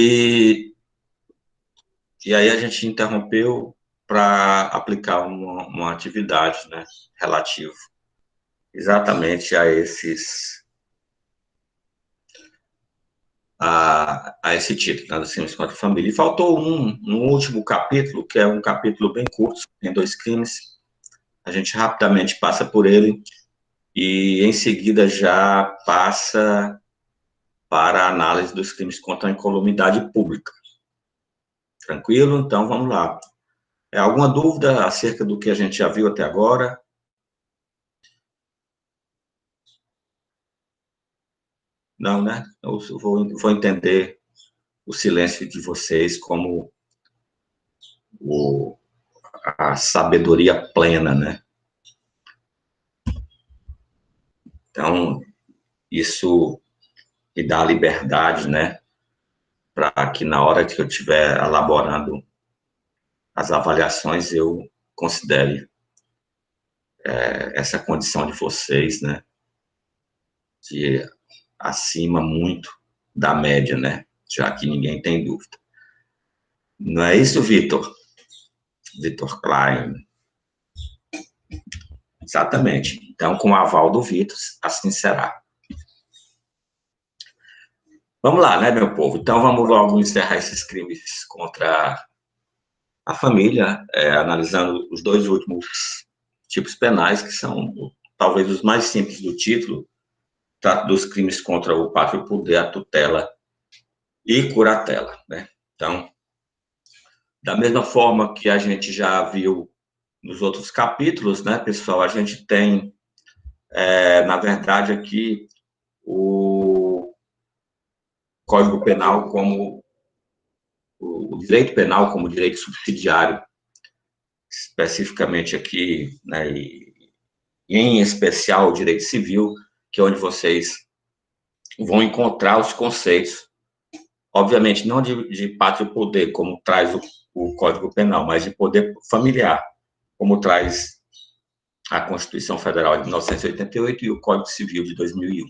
E, e aí a gente interrompeu para aplicar uma atividade, né, relativa exatamente a esse título, né, dos crimes contra a família. E faltou um último capítulo, que é um capítulo bem curto, tem 2 crimes. A gente rapidamente passa por ele e, em seguida, já passa para a análise dos crimes contra a incolumidade pública. Tranquilo? Então, vamos lá. Alguma dúvida acerca do que a gente já viu até agora? Não, né? Eu vou entender o silêncio de vocês como o, a sabedoria plena, né? Então, isso me dá a liberdade, né? Para que na hora que eu estiver elaborando as avaliações, eu considere essa condição de vocês, né? De acima muito da média, né? Já que ninguém tem dúvida. Não é isso, Vitor? Vitor Klein. Exatamente. Então, com o aval do Vitor, assim será. Vamos lá, né, meu povo? Então, vamos logo encerrar esses crimes contra a família, analisando os 2 últimos tipos penais, que são talvez os mais simples do título, dos crimes contra o pátrio poder, a tutela e curatela, né? Então, da mesma forma que a gente já viu nos outros capítulos, né, pessoal, a gente tem, na verdade, aqui o Código Penal como o direito penal como direito subsidiário, especificamente aqui, né, e em especial o direito civil, que é onde vocês vão encontrar os conceitos, obviamente não de pátrio poder, como traz o Código Penal, mas de poder familiar, como traz a Constituição Federal de 1988 e o Código Civil de 2001.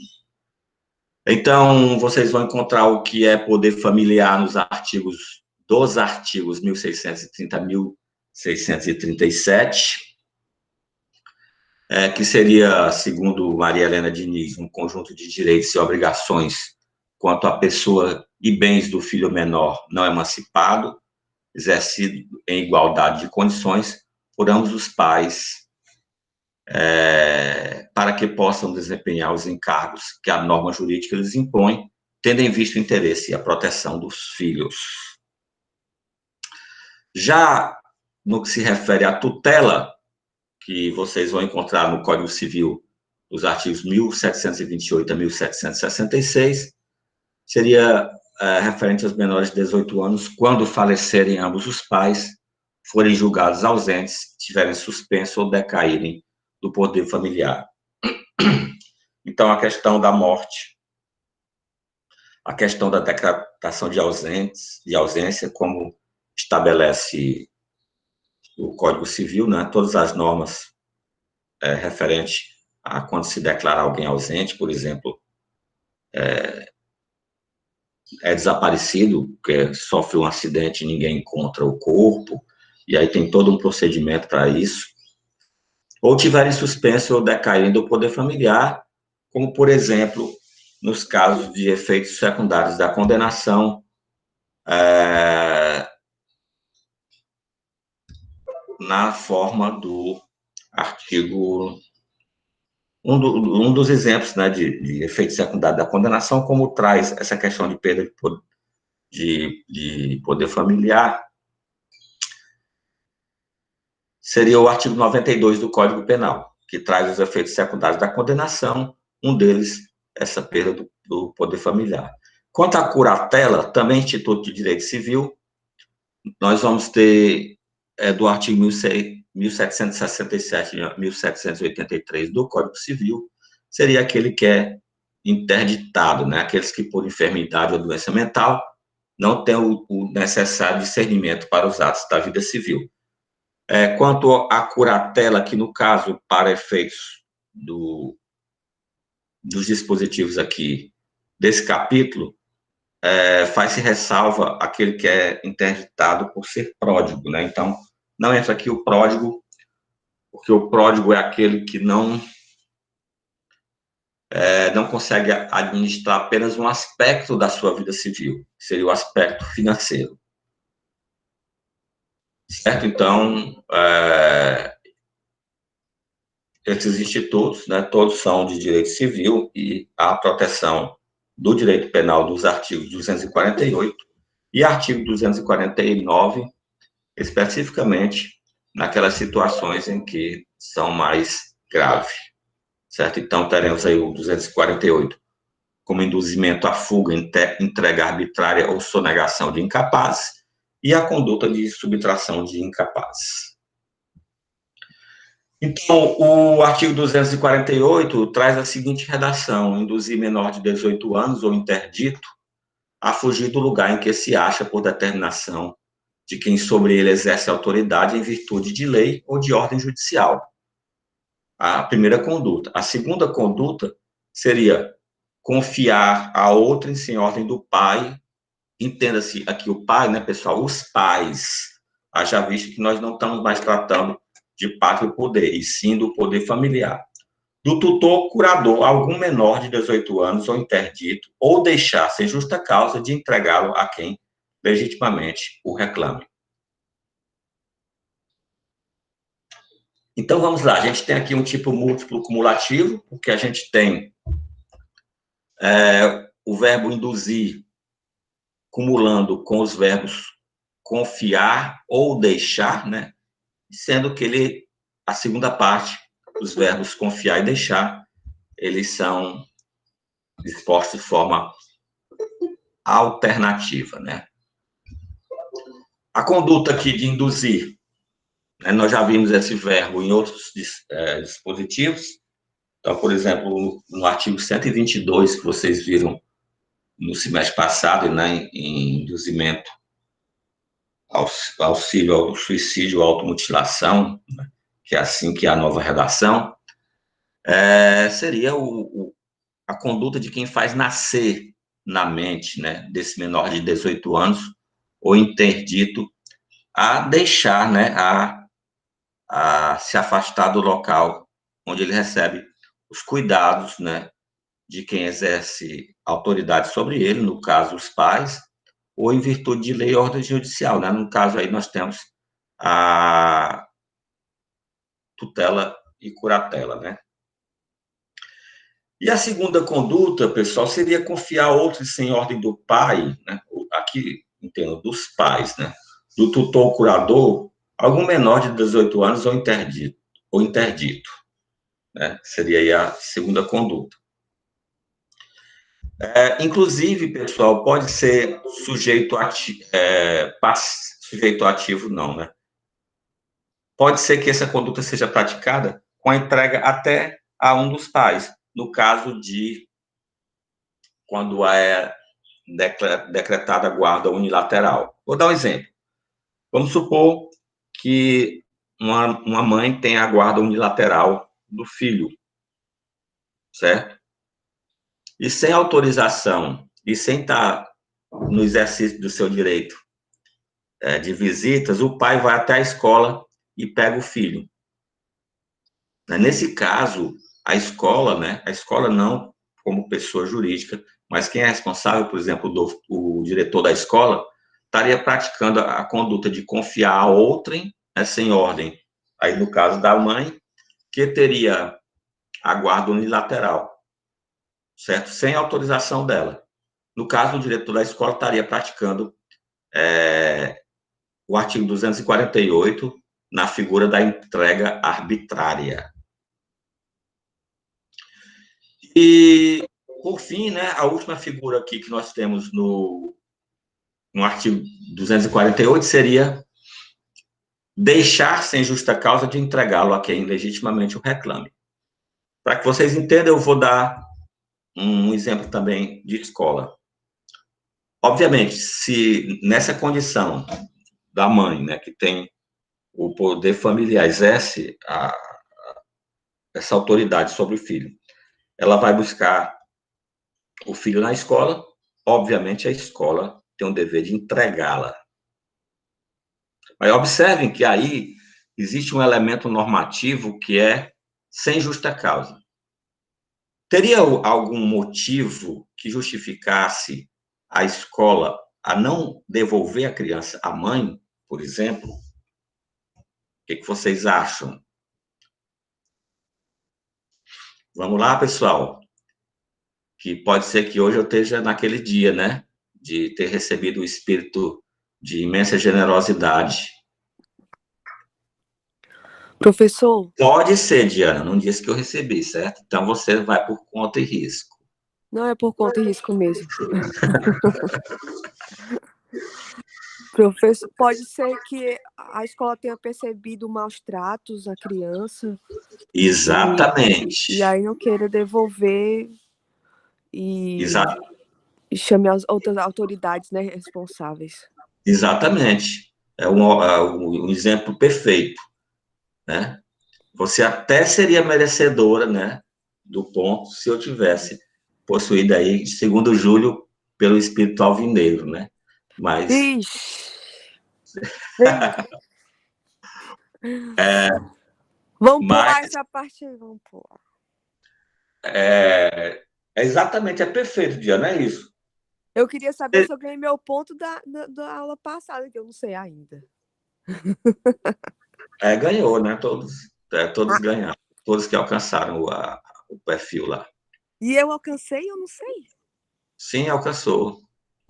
Então, vocês vão encontrar o que é poder familiar nos artigos, dos artigos 1630 a 1637, que seria, segundo Maria Helena Diniz, um conjunto de direitos e obrigações quanto à pessoa e bens do filho menor não emancipado, exercido em igualdade de condições por ambos os pais, para que possam desempenhar os encargos que a norma jurídica lhes impõe, tendo em vista o interesse e a proteção dos filhos. Já no que se refere à tutela, que vocês vão encontrar no Código Civil, os artigos 1728 a 1766, seria referente aos menores de 18 anos, quando falecerem ambos os pais, forem julgados ausentes, tiverem suspenso ou decaírem do poder familiar. Então, a questão da morte, a questão da decretação de ausência, como estabelece o Código Civil, né, todas as normas referentes a quando se declara alguém ausente, por exemplo, desaparecido, porque sofre um acidente e ninguém encontra o corpo, e aí tem todo um procedimento para isso, ou tiverem suspenso ou decaírem do poder familiar, como, por exemplo, nos casos de efeitos secundários da condenação, na forma do artigo. Um dos exemplos, né, de efeito secundário da condenação, como traz essa questão de perda de poder familiar, seria o artigo 92 do Código Penal, que traz os efeitos secundários da condenação, um deles, essa perda do poder familiar. Quanto à curatela, também Instituto de Direito Civil, nós vamos ter, do artigo 1767 e 1783 do Código Civil, seria aquele que é interditado, né? Aqueles que, por enfermidade ou doença mental, não têm o necessário discernimento para os atos da vida civil. Quanto à curatela, que no caso, para efeitos dos dispositivos aqui desse capítulo, faz-se ressalva aquele que é interditado por ser pródigo, né? Então, não entra aqui o pródigo, porque o pródigo é aquele que não consegue administrar apenas um aspecto da sua vida civil, que seria o aspecto financeiro, certo? Então, esses institutos, né, todos são de direito civil e há proteção do direito penal dos artigos 248 e artigo 249, especificamente naquelas situações em que são mais graves, certo? Então, teremos aí o 248 como induzimento à fuga, entrega arbitrária ou sonegação de incapazes, e a conduta de subtração de incapazes. Então, o artigo 248 traz a seguinte redação: induzir menor de 18 anos ou interdito a fugir do lugar em que se acha por determinação de quem sobre ele exerce autoridade em virtude de lei ou de ordem judicial. A primeira conduta. A segunda conduta seria confiar a outrem sem ordem do pai. Entenda-se aqui o pai, né, pessoal? Os pais. Haja visto que nós não estamos mais tratando de pátrio poder, e sim do poder familiar. Do tutor curador, algum menor de 18 anos ou interdito, ou deixar sem justa causa de entregá-lo a quem legitimamente o reclame. Então, vamos lá. A gente tem aqui um tipo múltiplo cumulativo, porque a gente tem o verbo induzir cumulando com os verbos confiar ou deixar, né? Sendo que a segunda parte, os verbos confiar e deixar, eles são dispostos de forma alternativa, né? A conduta aqui de induzir, né, nós já vimos esse verbo em outros dispositivos. Então, por exemplo, no artigo 122, que vocês viram no semestre passado, né, em induzimento, auxílio ao suicídio, automutilação, né, que é assim que é a nova redação, seria a conduta de quem faz nascer na mente, né, desse menor de 18 anos, ou interdito, a deixar, né, a se afastar do local onde ele recebe os cuidados, né, de quem exerce autoridade sobre ele, no caso, os pais, ou em virtude de lei ou ordem judicial, né? No caso aí nós temos a tutela e curatela, né? E a segunda conduta, pessoal, seria confiar outros sem ordem do pai, né? Aqui, entendo, dos pais, né? Do tutor ou curador, algum menor de 18 anos ou interdito, né? Seria aí a segunda conduta. Inclusive, pessoal, pode ser sujeito ativo, sujeito ativo não, né? Pode ser que essa conduta seja praticada com a entrega até a um dos pais, no caso de quando é decretada guarda unilateral. Vou dar um exemplo. Vamos supor que uma mãe tem a guarda unilateral do filho, certo? E sem autorização, e sem estar no exercício do seu direito de visitas, o pai vai até a escola e pega o filho. Nesse caso, a escola, né? A escola não como pessoa jurídica, mas quem é responsável, por exemplo, o diretor da escola, estaria praticando a conduta de confiar a outrem, né, sem ordem. Aí, no caso da mãe, que teria a guarda unilateral, certo? Sem autorização dela. No caso, o diretor da escola estaria praticando o artigo 248 na figura da entrega arbitrária. E, por fim, né, a última figura aqui que nós temos no artigo 248 seria deixar sem justa causa de entregá-lo a quem legitimamente o reclame. Para que vocês entendam, eu vou dar um exemplo também de escola. Obviamente, se nessa condição da mãe, né, que tem o poder familiar, exerce essa autoridade sobre o filho, ela vai buscar o filho na escola, obviamente, a escola tem o dever de entregá-la. Mas observem que aí existe um elemento normativo que é sem justa causa. Teria algum motivo que justificasse a escola a não devolver a criança à mãe, por exemplo? O que vocês acham? Vamos lá, pessoal. Que pode ser que hoje eu esteja naquele dia, né? De ter recebido o espírito de imensa generosidade. Professor? Pode ser, Diana, não disse que eu recebi, certo? Então você vai por conta e risco. Não é por conta e risco mesmo. Professor, pode ser que a escola tenha percebido maus tratos à criança. Exatamente. E aí não queira devolver e Exato. chame as outras autoridades, né, responsáveis. Exatamente. É um exemplo perfeito, né? Você até seria merecedora, né, do ponto se eu tivesse possuído aí, segundo Júlio, pelo espírito alvinegro, né? Mas Ixi. Vamos pular essa parte aí, vamos pular. Exatamente, é perfeito, Diana, é isso. Eu queria saber se eu ganhei meu ponto da aula passada, que eu não sei ainda. Ganhou, né? Todos ganharam. Todos que alcançaram o perfil lá. E eu alcancei, eu não sei. Sim, alcançou.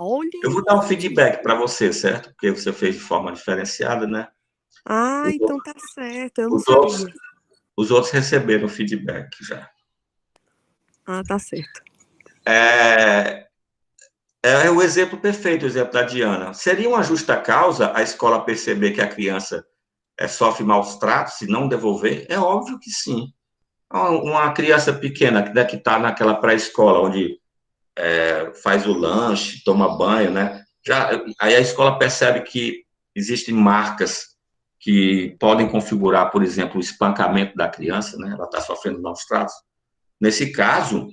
Olha Eu vou dar um feedback para você, certo? Porque você fez de forma diferenciada, né? Então tá certo, eu não Os sabia. os outros receberam feedback já. Tá certo. É o exemplo perfeito, o exemplo da Diana. Seria uma justa causa a escola perceber que a criança sofre maus tratos se não devolver? É óbvio que sim. Uma criança pequena que está naquela pré-escola, onde faz o lanche, toma banho, né? Aí a escola percebe que existem marcas que podem configurar, por exemplo, o espancamento da criança, né? Ela está sofrendo maus tratos. Nesse caso,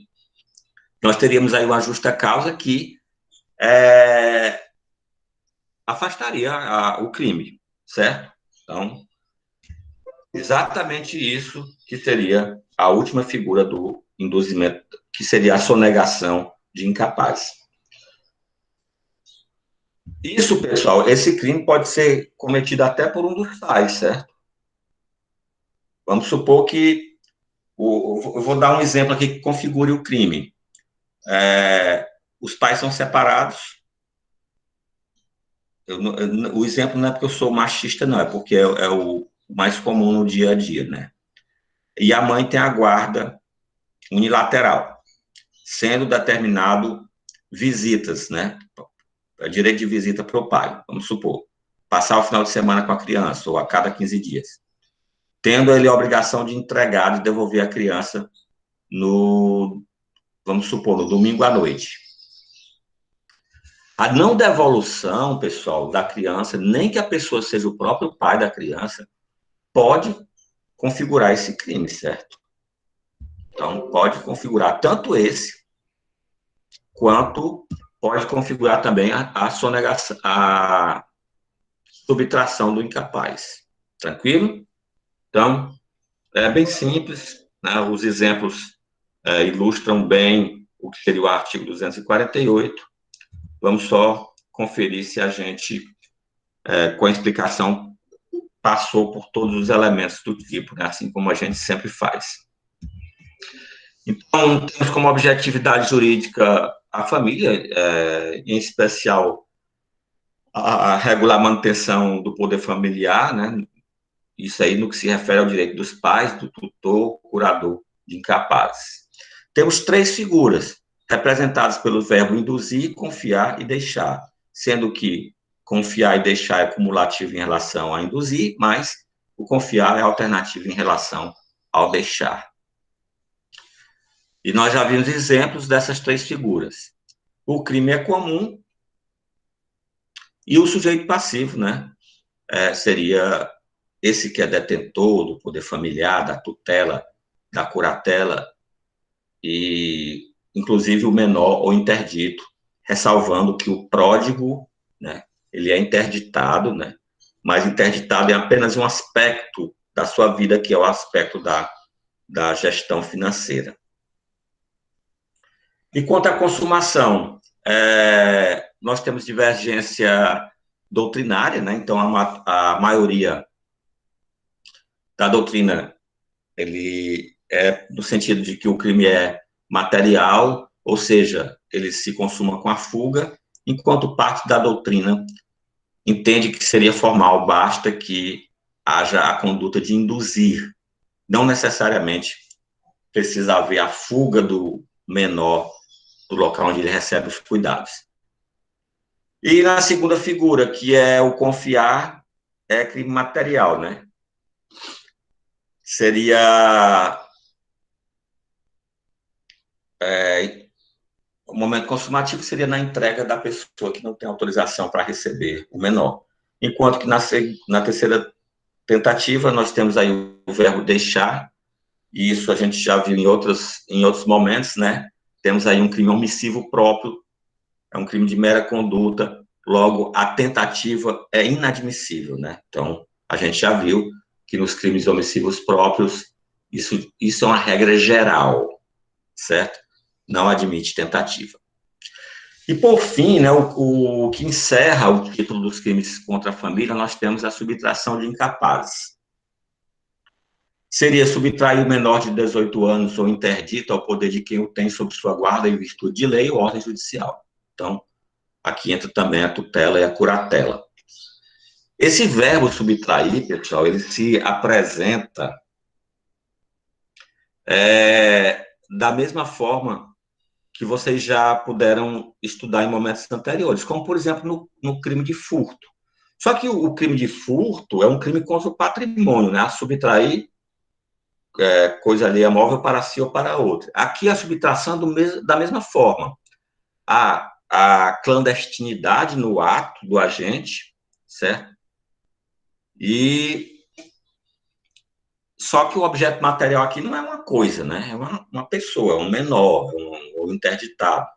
nós teríamos aí uma justa causa que afastaria o crime, certo? Então, exatamente isso que seria a última figura do induzimento, que seria a sonegação de incapaz. Isso, pessoal, esse crime pode ser cometido até por um dos pais, certo? Vamos supor que, eu vou dar um exemplo aqui que configure o crime. Os pais são separados. O exemplo não é porque eu sou machista, não, é porque é o mais comum no dia a dia, né? E a mãe tem a guarda unilateral, sendo determinado visitas, né? Direito de visita para o pai, vamos supor. Passar o final de semana com a criança, ou a cada 15 dias. Tendo ele a obrigação de entregar, de devolver a criança vamos supor, no domingo à noite. A não devolução, pessoal, da criança, nem que a pessoa seja o próprio pai da criança, pode configurar esse crime, certo? Então, pode configurar tanto esse, quanto pode configurar também a sonegação, a subtração do incapaz. Tranquilo? Então, é bem simples, né? Os exemplos ilustram bem o que seria o artigo 248. Vamos só conferir se a gente, com a explicação, passou por todos os elementos do tipo, né? Assim como a gente sempre faz. Então, temos como objetividade jurídica a família, em especial a regular a manutenção do poder familiar, né? Isso aí no que se refere ao direito dos pais, do tutor, curador de incapazes. Temos três figuras, representadas pelo verbo induzir, confiar e deixar, sendo que confiar e deixar é cumulativo em relação a induzir, mas o confiar é alternativo em relação ao deixar. E nós já vimos exemplos dessas três figuras. O crime é comum e o sujeito passivo, né? Seria esse que é detentor do poder familiar, da tutela, da curatela, e inclusive o menor ou interdito ressalvando que o pródigo, né, ele é interditado, né, mas interditado é apenas um aspecto da sua vida, que é o aspecto da gestão financeira. E quanto à consumação, nós temos divergência doutrinária, né, então a maioria da doutrina, ele é no sentido de que o crime é material, ou seja, ele se consuma com a fuga, enquanto parte da doutrina entende que seria formal, basta que haja a conduta de induzir. Não necessariamente precisa haver a fuga do menor do local onde ele recebe os cuidados. E na segunda figura, que é o confiar, é crime material, né? Seria o momento consumativo seria na entrega da pessoa que não tem autorização para receber o menor. Enquanto que na terceira tentativa, nós temos aí o verbo deixar, e isso a gente já viu em outros momentos, né? Temos aí um crime omissivo próprio, é um crime de mera conduta, logo, a tentativa é inadmissível, né? Então, a gente já viu que nos crimes omissivos próprios, isso é uma regra geral, certo? Não admite tentativa. E, por fim, né, o que encerra o título dos crimes contra a família, nós temos a subtração de incapazes. Seria subtrair o menor de 18 anos ou interdito ao poder de quem o tem sob sua guarda em virtude de lei ou ordem judicial. Então, aqui entra também a tutela e a curatela. Esse verbo subtrair, pessoal, ele se apresenta da mesma forma que vocês já puderam estudar em momentos anteriores, como, por exemplo, no crime de furto. Só que o crime de furto é um crime contra o patrimônio, né? A subtrair coisa alheia móvel para si ou para outra. Aqui a subtração da mesma forma. A clandestinidade no ato do agente, certo? E só que o objeto material aqui não é uma coisa, né? É uma pessoa, é um menor, um interditado,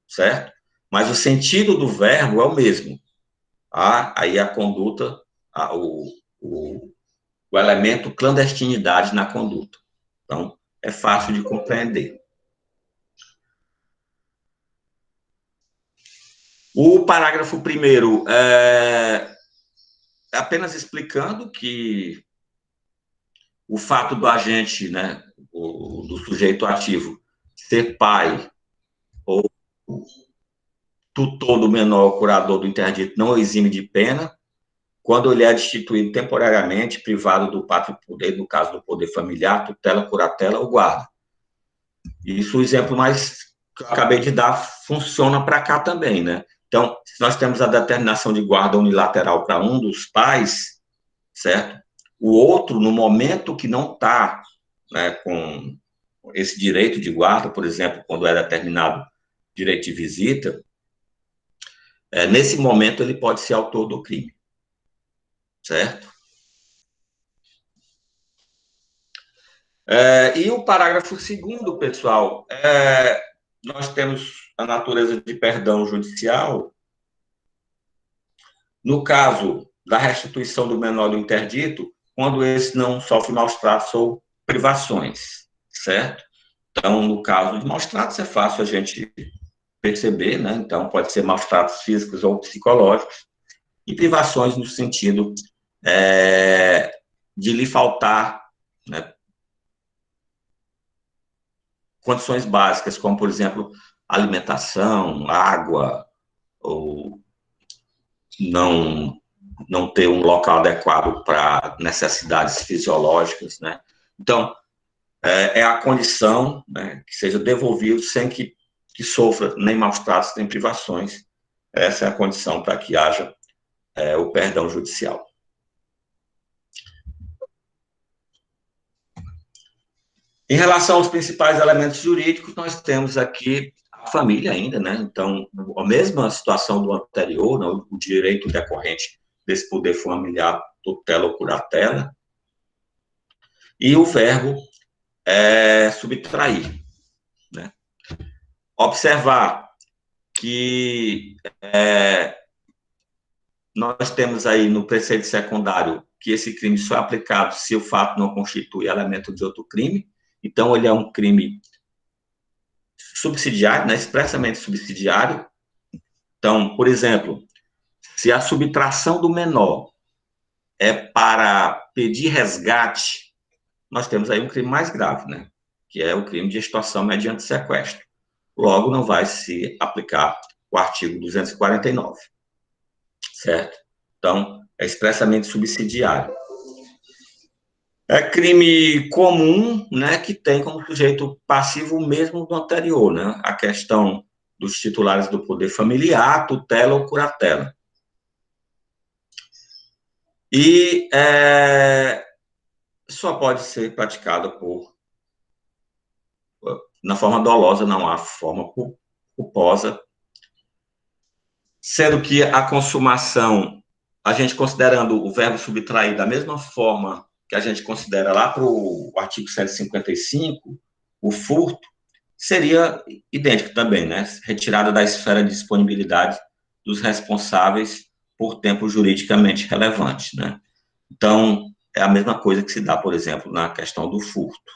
certo? Mas o sentido do verbo é o mesmo. Aí a conduta, o elemento clandestinidade na conduta. Então, é fácil de compreender. O parágrafo 1º é apenas explicando que o fato do agente, né, do sujeito ativo, ser pai ou tutor do menor, curador do interdito, não o exime de pena, quando ele é destituído temporariamente, privado do pátrio poder, no caso do poder familiar, tutela, curatela ou guarda. Isso, o exemplo mais que eu acabei de dar, funciona para cá também, né? Então, se nós temos a determinação de guarda unilateral para um dos pais, certo? O outro, no momento que não está, né, com esse direito de guarda, por exemplo, quando é determinado direito de visita, nesse momento ele pode ser autor do crime, certo? E o parágrafo 2º, pessoal, nós temos a natureza de perdão judicial. No caso da restituição do menor do interdito, quando esse não sofre maus tratos ou privações, certo? Então, no caso de maus tratos, é fácil a gente perceber, né? Então, pode ser maus tratos físicos ou psicológicos, e privações no sentido de lhe faltar, né, condições básicas, como, por exemplo, alimentação, água, ou não ter um local adequado para necessidades fisiológicas, né? Então, é a condição, né, que seja devolvido sem que sofra nem maus tratos, nem privações. Essa é a condição para que haja o perdão judicial. Em relação aos principais elementos jurídicos, nós temos aqui a família ainda, né? Então, a mesma situação do anterior, né? O direito decorrente desse poder familiar, tutela ou curatela, e o verbo subtrair, né? Observar que nós temos aí no preceito secundário que esse crime só é aplicado se o fato não constitui elemento de outro crime. Então, ele é um crime subsidiário, né, expressamente subsidiário. Então, por exemplo, se a subtração do menor é para pedir resgate, nós temos aí um crime mais grave, né, que é o crime de extorsão mediante sequestro. Logo, não vai se aplicar o artigo 249, certo? Então, é expressamente subsidiário. É crime comum, né, que tem como sujeito passivo o mesmo do anterior, né? A questão dos titulares do poder familiar, tutela ou curatela. E só pode ser praticado na forma dolosa, não há forma culposa, sendo que a consumação, a gente considerando o verbo subtrair da mesma forma que a gente considera lá para o artigo 155, o furto, seria idêntico também, né? Retirada da esfera de disponibilidade dos responsáveis por tempo juridicamente relevante, né? Então, é a mesma coisa que se dá, por exemplo, na questão do furto.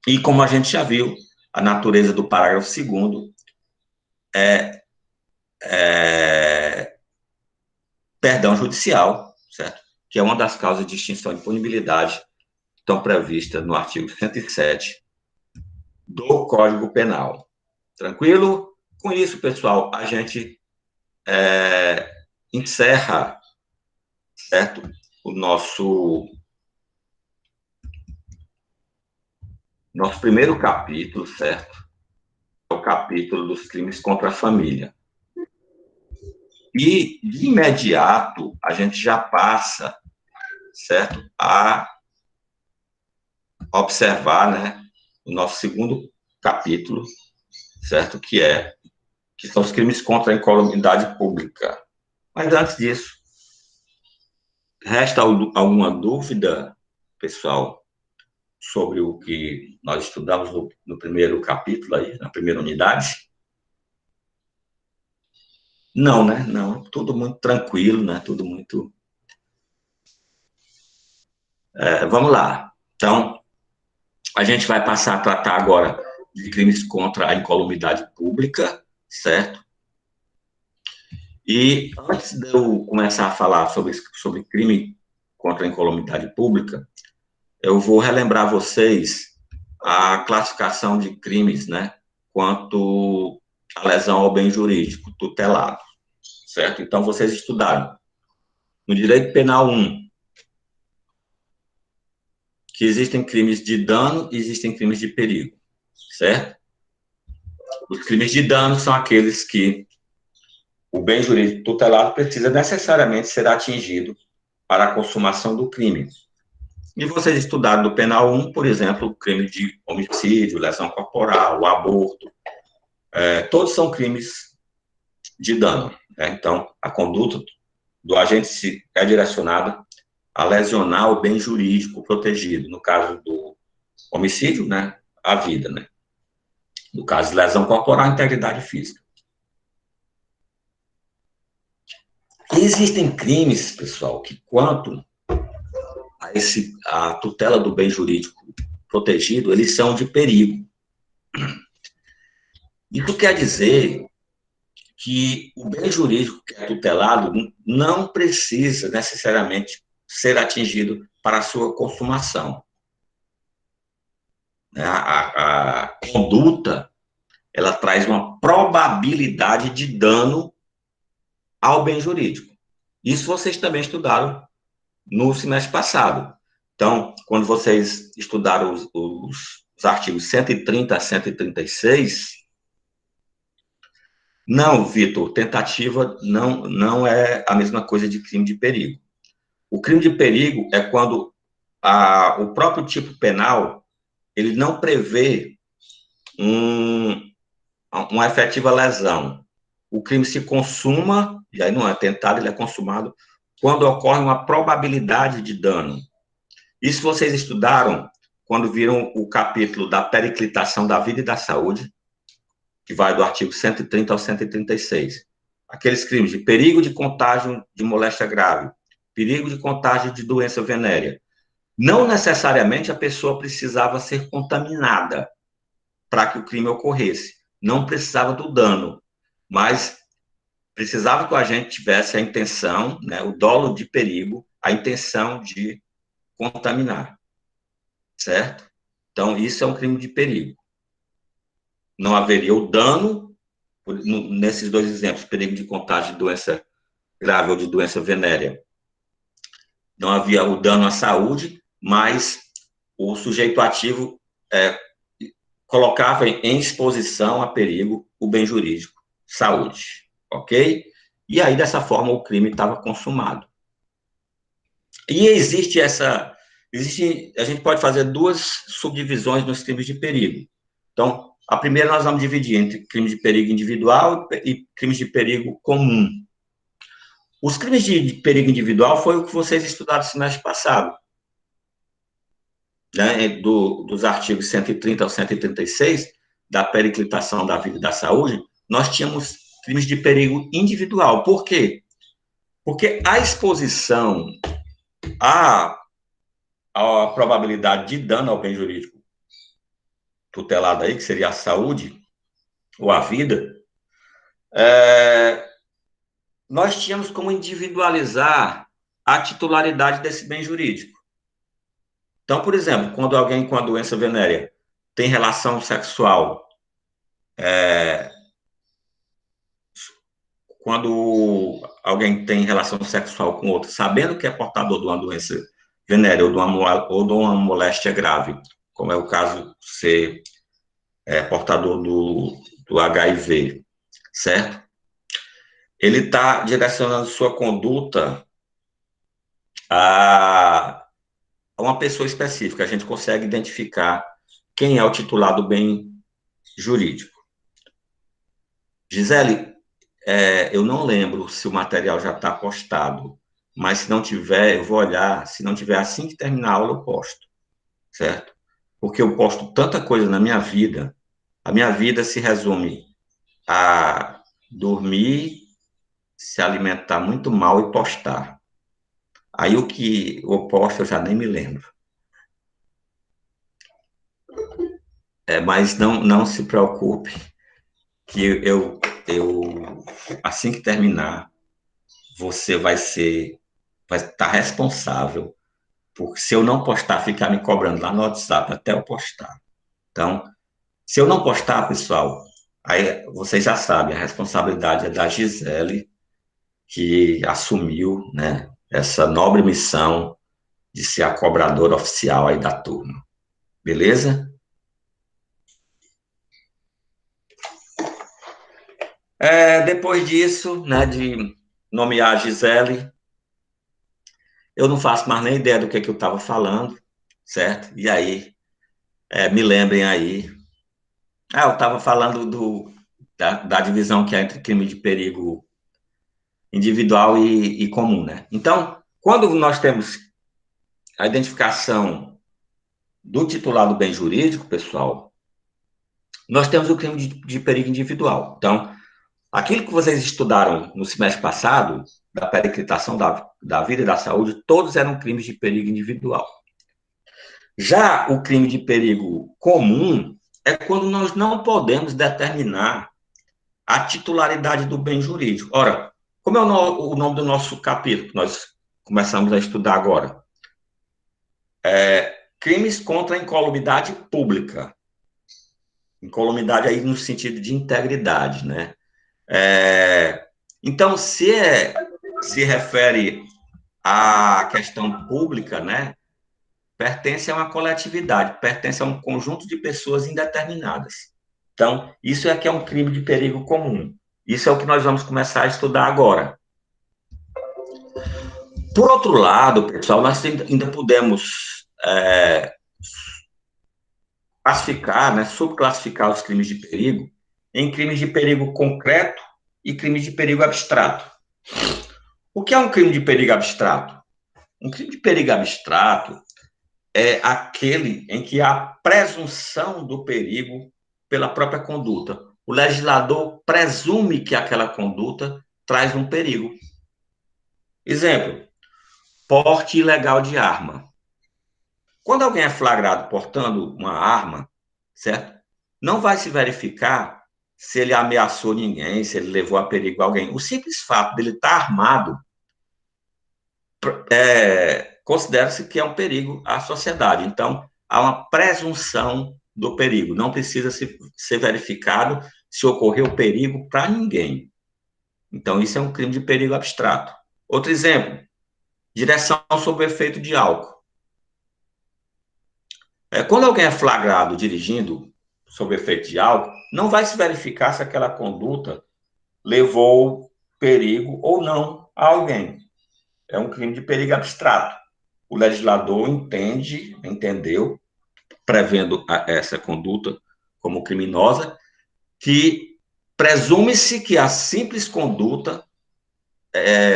E como a gente já viu, a natureza do parágrafo 2º é perdão judicial, certo? Que é uma das causas de extinção de punibilidade que estão previstas no artigo 107 do Código Penal. Tranquilo? Com isso, pessoal, a gente encerra, certo? O nosso primeiro capítulo, certo? É o capítulo dos crimes contra a família. E, de imediato, a gente já passa, certo? A observar, né? O nosso segundo capítulo, certo? Que são os crimes contra a incolumidade pública. Mas antes disso, resta alguma dúvida, pessoal, sobre o que nós estudamos no primeiro capítulo aí, na primeira unidade? Não, né? Não, tudo muito tranquilo, né? Tudo muito... vamos lá. Então, a gente vai passar a tratar agora de crimes contra a incolumidade pública, certo? E antes de eu começar a falar sobre crime contra a incolumidade pública, eu vou relembrar vocês a classificação de crimes, né, quanto à lesão ao bem jurídico tutelado, certo? Então, vocês estudaram no Direito Penal 1, que existem crimes de dano e existem crimes de perigo, certo? Os crimes de dano são aqueles que o bem jurídico tutelado precisa necessariamente ser atingido para a consumação do crime. E vocês estudaram do Penal 1, por exemplo, o crime de homicídio, lesão corporal, o aborto, todos são crimes de dano, né? Então, a conduta do agente é direcionada a lesionar o bem jurídico protegido, no caso do homicídio, né, a vida, né? No caso de lesão corporal, a integridade física. E existem crimes, pessoal, que quanto a tutela do bem jurídico protegido, eles são de perigo. Isso quer dizer que o bem jurídico que é tutelado não precisa necessariamente ser atingido para a sua consumação. A conduta, ela traz uma probabilidade de dano ao bem jurídico. Isso vocês também estudaram no semestre passado. Então, quando vocês estudaram os artigos 130 a 136, não, Vitor, tentativa não é a mesma coisa de crime de perigo. O crime de perigo é quando o próprio tipo penal ele não prevê uma efetiva lesão. O crime se consuma, e aí não é tentado, ele é consumado, quando ocorre uma probabilidade de dano. Isso vocês estudaram quando viram o capítulo da periclitação da vida e da saúde, que vai do artigo 130 ao 136. Aqueles crimes de perigo de contágio de moléstia grave, perigo de contágio de doença venérea. Não necessariamente a pessoa precisava ser contaminada para que o crime ocorresse. Não precisava do dano, mas precisava que o agente tivesse a intenção, né, o dolo de perigo, a intenção de contaminar, certo? Então, isso é um crime de perigo. Não haveria o dano, nesses dois exemplos, perigo de contágio de doença grave ou de doença venérea. Não havia o dano à saúde, mas o sujeito ativo colocava em exposição a perigo o bem jurídico, saúde, ok? E aí, dessa forma, o crime estava consumado. E a gente pode fazer duas subdivisões nos crimes de perigo. Então, a primeira nós vamos dividir entre crimes de perigo individual e crimes de perigo comum. Os crimes de perigo individual foi o que vocês estudaram no semestre passado, né, dos artigos 130 ao 136, da periclitação da vida e da saúde, nós tínhamos crimes de perigo individual. Por quê? Porque a exposição à probabilidade de dano ao bem jurídico tutelado aí, que seria a saúde ou a vida, nós tínhamos como individualizar a titularidade desse bem jurídico. Então, por exemplo, quando alguém com a doença venérea tem relação sexual, quando alguém tem relação sexual com outro, sabendo que é portador de uma doença venérea ou de uma moléstia grave, como é o caso de ser portador do HIV, certo? Ele está direcionando sua conduta a uma pessoa específica. A gente consegue identificar quem é o titular do bem jurídico. Gisele, eu não lembro se o material já está postado, mas se não tiver, eu vou olhar. Se não tiver, assim que terminar a aula, eu posto, certo? Porque eu posto tanta coisa na minha vida. A minha vida se resume a dormir, se alimentar muito mal e postar. Aí o que eu posto eu já nem me lembro. Mas não se preocupe, que eu assim que terminar, você vai estar responsável, porque se eu não postar, ficar me cobrando lá no WhatsApp até eu postar. Então, se eu não postar, pessoal, aí vocês já sabem, a responsabilidade é da Gisele, que assumiu, né, essa nobre missão de ser a cobradora oficial aí da turma. Beleza? Depois disso, né, de nomear a Gisele, eu não faço mais nem ideia do que eu estava falando, certo? E aí, me lembrem aí. Eu estava falando da divisão que há entre crime de perigo individual e comum, né? Então, quando nós temos a identificação do titular do bem jurídico, pessoal, nós temos o crime de perigo individual. Então, aquilo que vocês estudaram no semestre passado, da periclitação da vida e da saúde, todos eram crimes de perigo individual. Já o crime de perigo comum é quando nós não podemos determinar a titularidade do bem jurídico. Ora, como é o nome do nosso capítulo que nós começamos a estudar agora? Crimes contra a incolumidade pública. Incolumidade aí no sentido de integridade, né? Então, se refere à questão pública, né? Pertence a uma coletividade, pertence a um conjunto de pessoas indeterminadas. Então, isso é que é um crime de perigo comum. Isso é o que nós vamos começar a estudar agora. Por outro lado, pessoal, nós ainda podemos classificar, né, subclassificar os crimes de perigo em crimes de perigo concreto e crimes de perigo abstrato. O que é um crime de perigo abstrato? Um crime de perigo abstrato é aquele em que há presunção do perigo pela própria conduta. o legislador presume que aquela conduta traz um perigo. Exemplo, porte ilegal de arma. Quando alguém é flagrado portando uma arma, certo? Não vai se verificar se ele ameaçou ninguém, se ele levou a perigo alguém. O simples fato dele estar armado considera-se que é um perigo à sociedade. Então, há uma presunção do perigo. Não precisa ser verificado se ocorreu perigo para ninguém. Então, isso é um crime de perigo abstrato. Outro exemplo, direção sob o efeito de álcool. Quando alguém é flagrado dirigindo sob efeito de álcool, não vai se verificar se aquela conduta levou perigo ou não a alguém. É um crime de perigo abstrato. O legislador entendeu, prevendo essa conduta como criminosa, que presume-se que a simples conduta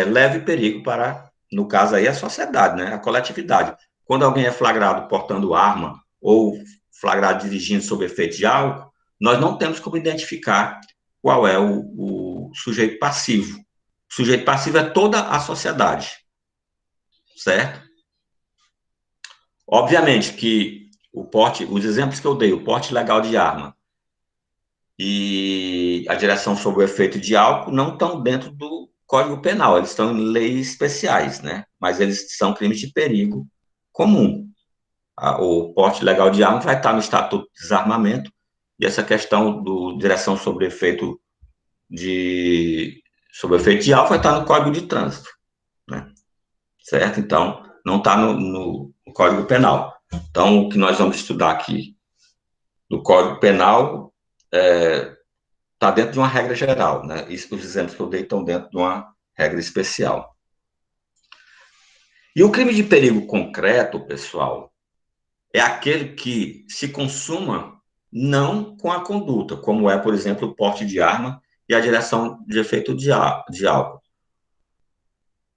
leve perigo para, no caso aí, a sociedade, né, a coletividade. Quando alguém é flagrado portando arma ou flagrado dirigindo sob efeito de álcool, nós não temos como identificar qual é o sujeito passivo. O sujeito passivo é toda a sociedade, certo? Obviamente que os exemplos que eu dei, o porte ilegal de arma e a direção sob o efeito de álcool não estão dentro do Código Penal, eles estão em leis especiais, né? Mas eles são crimes de perigo comum. O porte ilegal de arma vai estar no Estatuto de Desarmamento e essa questão do direção sob efeito de álcool vai estar no Código de Trânsito, né? Certo? Então, não está no Código Penal. Então, o que nós vamos estudar aqui do Código Penal está dentro de uma regra geral, né? Isso, os exemplos que eu dei estão dentro de uma regra especial. E o crime de perigo concreto, pessoal, é aquele que se consuma não com a conduta, como é, por exemplo, o porte de arma e a direção de efeito de álcool.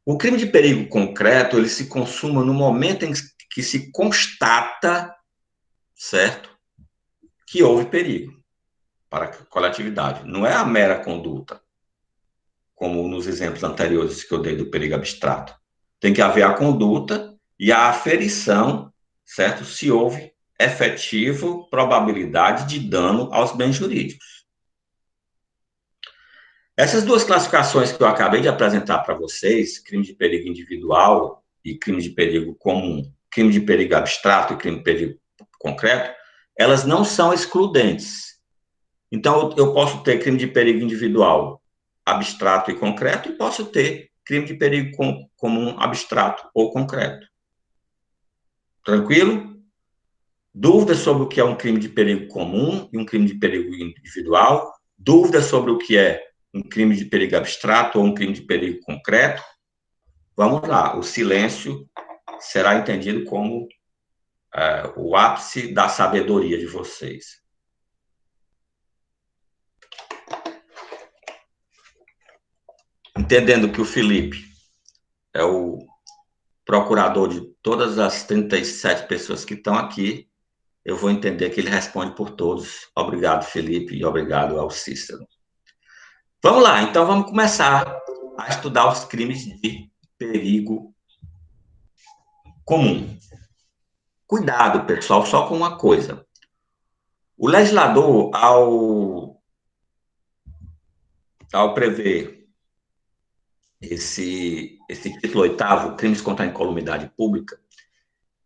O crime de perigo concreto, ele se consuma no momento em que se constata, certo, que houve perigo para a coletividade. Não é a mera conduta, como nos exemplos anteriores que eu dei do perigo abstrato. Tem que haver a conduta e a aferição, certo? Se houve efetivo probabilidade de dano aos bens jurídicos. Essas duas classificações que eu acabei de apresentar para vocês, crime de perigo individual e crime de perigo comum, crime de perigo abstrato e crime de perigo concreto, elas não são excludentes. Então, eu posso ter crime de perigo individual abstrato e concreto e posso ter crime de perigo comum abstrato ou concreto. Tranquilo? Dúvidas sobre o que é um crime de perigo comum e um crime de perigo individual? Dúvidas sobre o que é um crime de perigo abstrato ou um crime de perigo concreto? Vamos lá, o silêncio será entendido como o ápice da sabedoria de vocês. Entendendo que o Felipe é o procurador de todas as 37 pessoas que estão aqui, eu vou entender que ele responde por todos. Obrigado, Felipe, e obrigado ao Cícero. Vamos lá, então vamos começar a estudar os crimes de perigo comum. Cuidado, pessoal, só com uma coisa. O legislador, ao prever esse título 8º, Crimes contra a Incolumidade Pública,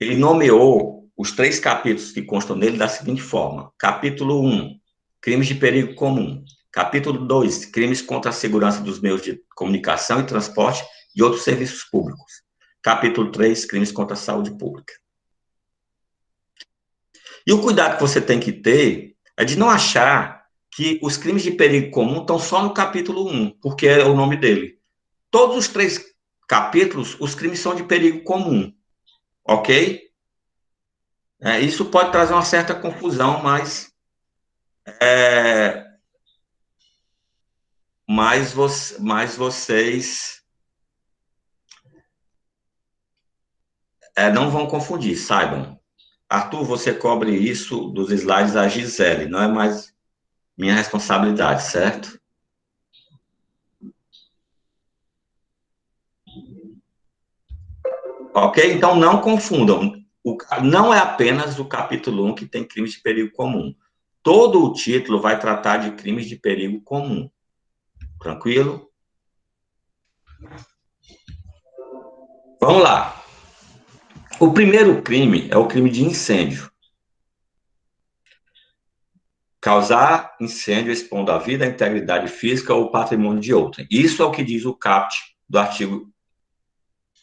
ele nomeou os 3 capítulos que constam nele da seguinte forma. Capítulo 1, Crimes de Perigo Comum. Capítulo 2, Crimes contra a Segurança dos Meios de Comunicação e Transporte e outros serviços públicos. Capítulo 3, Crimes contra a Saúde Pública. E o cuidado que você tem que ter é de não achar que os crimes de perigo comum estão só no capítulo 1, porque é o nome dele. Todos os 3 capítulos, os crimes são de perigo comum, ok? Isso pode trazer uma certa confusão, mas vocês não vão confundir, saibam. Arthur, você cobre isso dos slides da Gisele, não é mais minha responsabilidade, certo? Ok? Então, não confundam. Não é apenas o capítulo 1 que tem crimes de perigo comum. Todo o título vai tratar de crimes de perigo comum. Tranquilo? Vamos lá. O primeiro crime é o crime de incêndio. Causar incêndio expondo a vida, a integridade física ou patrimônio de outrem. Isso é o que diz o caput do artigo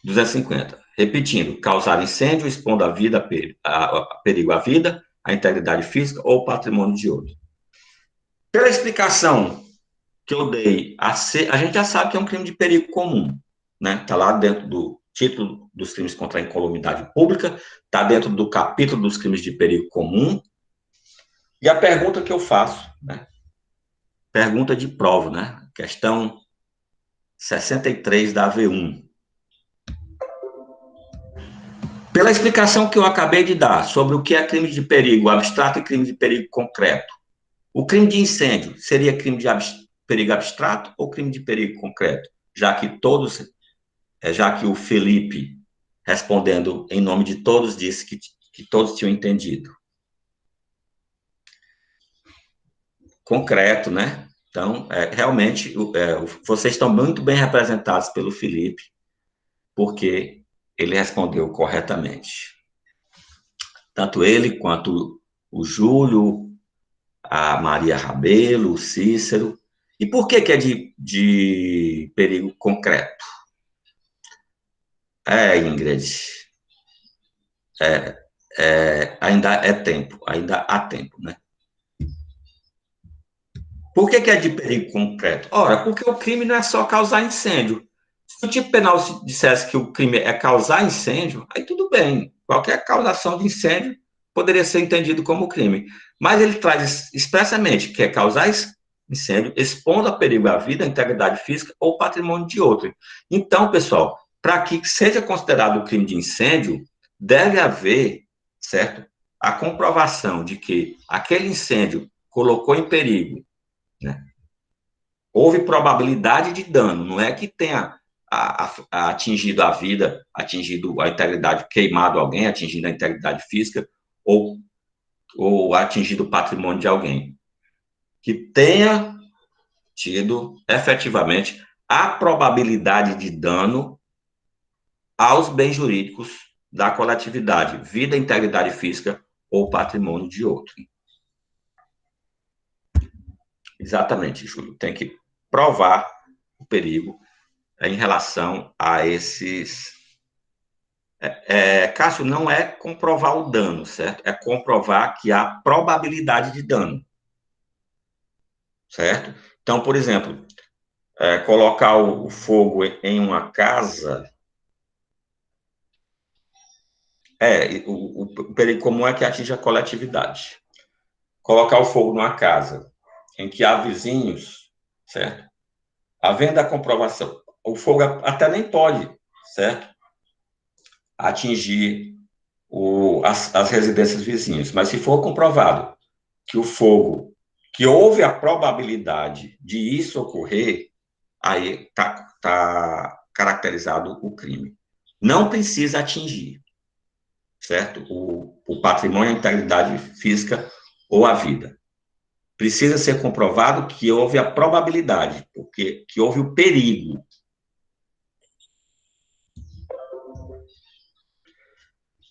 250. Repetindo, causar incêndio expondo a vida, a perigo à vida, a integridade física ou patrimônio de outro. Pela explicação que eu dei, a gente já sabe que é um crime de perigo comum, né? Está lá dentro do título dos crimes contra a incolumidade pública, está dentro do capítulo dos crimes de perigo comum. E a pergunta que eu faço, né? Pergunta de prova, né? Questão 63 da V1. Pela explicação que eu acabei de dar sobre o que é crime de perigo abstrato e crime de perigo concreto, o crime de incêndio seria crime de perigo abstrato ou crime de perigo concreto? Já que o Felipe, respondendo em nome de todos, disse que todos tinham entendido. Concreto, né? Então, realmente, vocês estão muito bem representados pelo Felipe, porque ele respondeu corretamente. Tanto ele quanto o Júlio, a Maria Rabelo, o Cícero. E por que é de perigo concreto? Ingrid, ainda é tempo, ainda há tempo, né? Por que é de perigo concreto? Ora, porque o crime não é só causar incêndio. Se o tipo penal dissesse que o crime é causar incêndio, aí tudo bem. Qualquer causação de incêndio poderia ser entendido como crime. Mas ele traz expressamente que é causar incêndio, expondo a perigo à vida, à integridade física ou patrimônio de outro. Então, pessoal, para que seja considerado crime de incêndio, deve haver, certo, a comprovação de que aquele incêndio colocou em perigo, né? Houve probabilidade de dano, não é que tenha atingido a vida, atingido a integridade, queimado alguém, atingido a integridade física ou atingido o patrimônio de alguém. Que tenha tido, efetivamente, a probabilidade de dano aos bens jurídicos da coletividade, vida, integridade física ou patrimônio de outro. Exatamente, Júlio. Tem que provar o perigo em relação a esses. Cássio, não é comprovar o dano, certo? É comprovar que há probabilidade de dano, certo? Então, por exemplo, colocar o fogo em uma casa. O perigo comum é que atinja a coletividade. Colocar o fogo numa casa em que há vizinhos, certo? Havendo a comprovação, o fogo até nem pode, certo? Atingir as residências vizinhas. Mas se for comprovado que o fogo, que houve a probabilidade de isso ocorrer, aí está caracterizado o crime. Não precisa atingir, certo? O patrimônio, a integridade física ou a vida. Precisa ser comprovado que houve a probabilidade, porque que houve o perigo.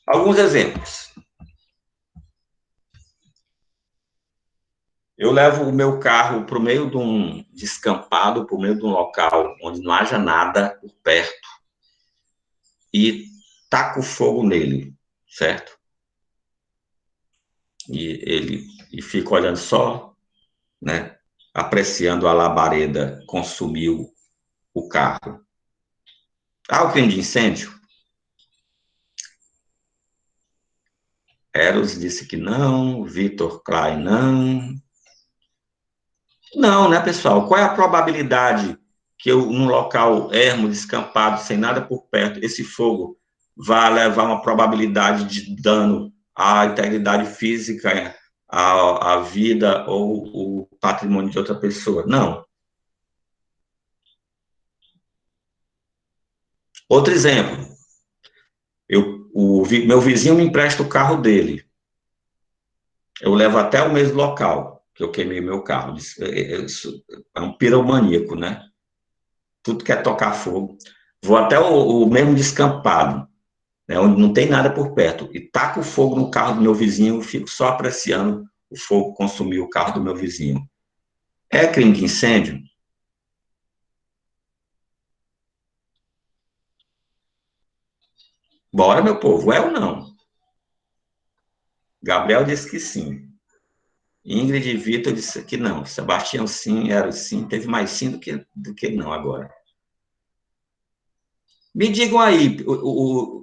Alguns exemplos. Eu levo o meu carro para o meio de um descampado, para o meio de um local onde não haja nada por perto e taco fogo nele, certo? E fico olhando só, né? Apreciando a labareda consumir o carro. O crime de incêndio? Eros disse que não, Vitor Klein não. Não, né, pessoal? Qual é a probabilidade que num local ermo, descampado, sem nada por perto, esse fogo vá levar uma probabilidade de dano à integridade física, à vida ou patrimônio de outra pessoa. Não. Outro exemplo, meu vizinho me empresta o carro dele. Eu levo até o mesmo local que eu queimei meu carro. Isso é um piromaníaco, né? Tudo quer tocar fogo. Vou até o mesmo descampado, né, onde não tem nada por perto, e taco o fogo no carro do meu vizinho, eu fico só apreciando o fogo consumir o carro do meu vizinho. É crime de incêndio? Bora, meu povo, é ou não? Gabriel disse que sim. Ingrid e Vitor disse que não. Sebastião sim, era sim. Teve mais sim do que não agora. Me digam aí,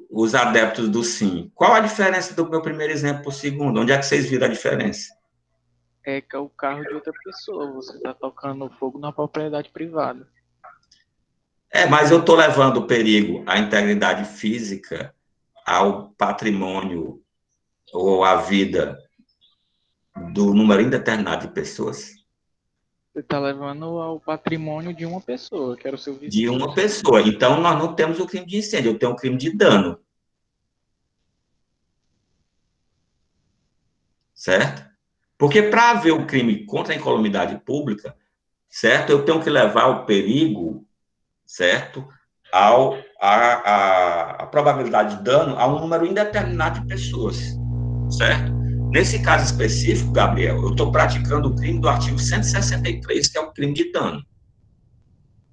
os adeptos do sim, qual a diferença do meu primeiro exemplo para o segundo? Onde é que vocês viram a diferença? É que é o carro de outra pessoa, você está tocando fogo na propriedade privada. Mas eu estou levando o perigo à integridade física, ao patrimônio ou à vida do número indeterminado de pessoas? Você está levando ao patrimônio de uma pessoa, que era o seu De vizinho. uma pessoa. Então, nós não temos o crime de incêndio, eu tenho o crime de dano. Certo? Porque para haver o crime contra a incolumidade pública, certo? Eu tenho que levar o perigo, certo? A probabilidade de dano a um número indeterminado de pessoas, certo? Nesse caso específico, Gabriel, eu estou praticando o crime do artigo 163, que é o crime de dano.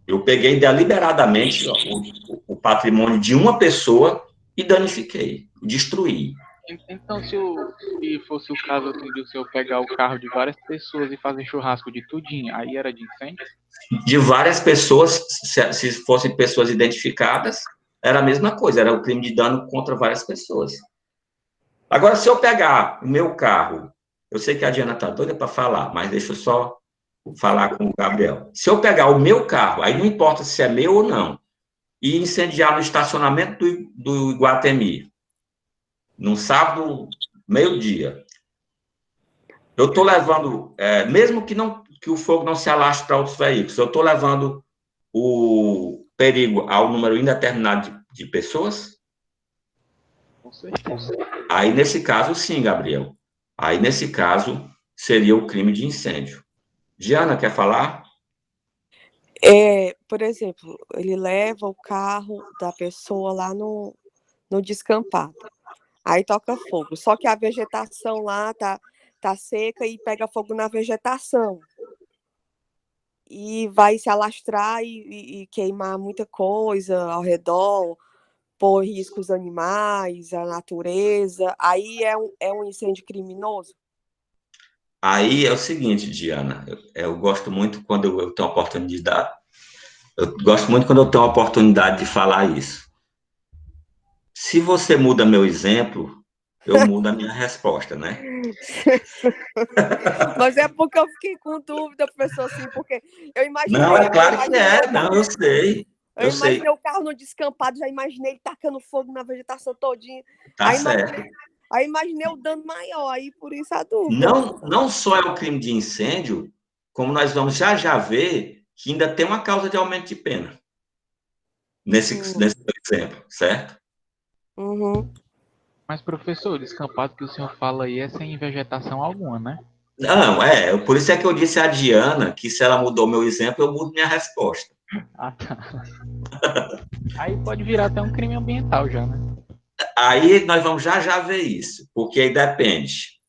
Eu peguei deliberadamente o patrimônio de uma pessoa e danifiquei, destruí. Então, se fosse o caso assim, de o senhor pegar o carro de várias pessoas e fazer churrasco de tudinho, aí era de incêndio? De várias pessoas, se fossem pessoas identificadas, era a mesma coisa, era o crime de dano contra várias pessoas. Agora, se eu pegar o meu carro, eu sei que a Diana está doida para falar, mas deixa eu só falar com o Gabriel. Se eu pegar o meu carro, aí não importa se é meu ou não, e incendiar no estacionamento do Iguatemi, num sábado, meio-dia, eu estou levando, mesmo que o fogo não se alastre para outros veículos, eu estou levando o perigo ao número indeterminado de pessoas? Com certeza. Aí, nesse caso, sim, Gabriel. Aí, nesse caso, seria o crime de incêndio. Diana, quer falar? Por exemplo, ele leva o carro da pessoa lá no descampado. Aí toca fogo. Só que a vegetação lá tá seca e pega fogo na vegetação. E vai se alastrar e queimar muita coisa ao redor, pôr em risco os animais, a natureza. Aí é um incêndio criminoso? Aí é o seguinte, Diana, eu gosto muito quando eu tenho a oportunidade, eu gosto muito quando eu tenho a oportunidade de falar isso. Se você muda meu exemplo, eu mudo a minha resposta, né? Mas é porque eu fiquei com dúvida, professor, assim, porque eu Não, é imaginei, eu claro que imaginei o é, não, carro, eu sei, eu eu sei, imaginei o carro no descampado, já imaginei ele tacando fogo na vegetação todinha. tá certo. Aí imaginei o dano maior, aí por isso a dúvida. Não só é o crime de incêndio, como nós vamos já ver que ainda tem uma causa de aumento de pena nesse exemplo, certo? Uhum. Mas, professor, o descampado que o senhor fala aí é sem vegetação alguma, né? Não, por isso é que eu disse à Diana que se ela mudou meu exemplo, eu mudo minha resposta. Ah, tá. Aí pode virar até um crime ambiental já, né? Aí nós vamos já ver isso, porque aí depende.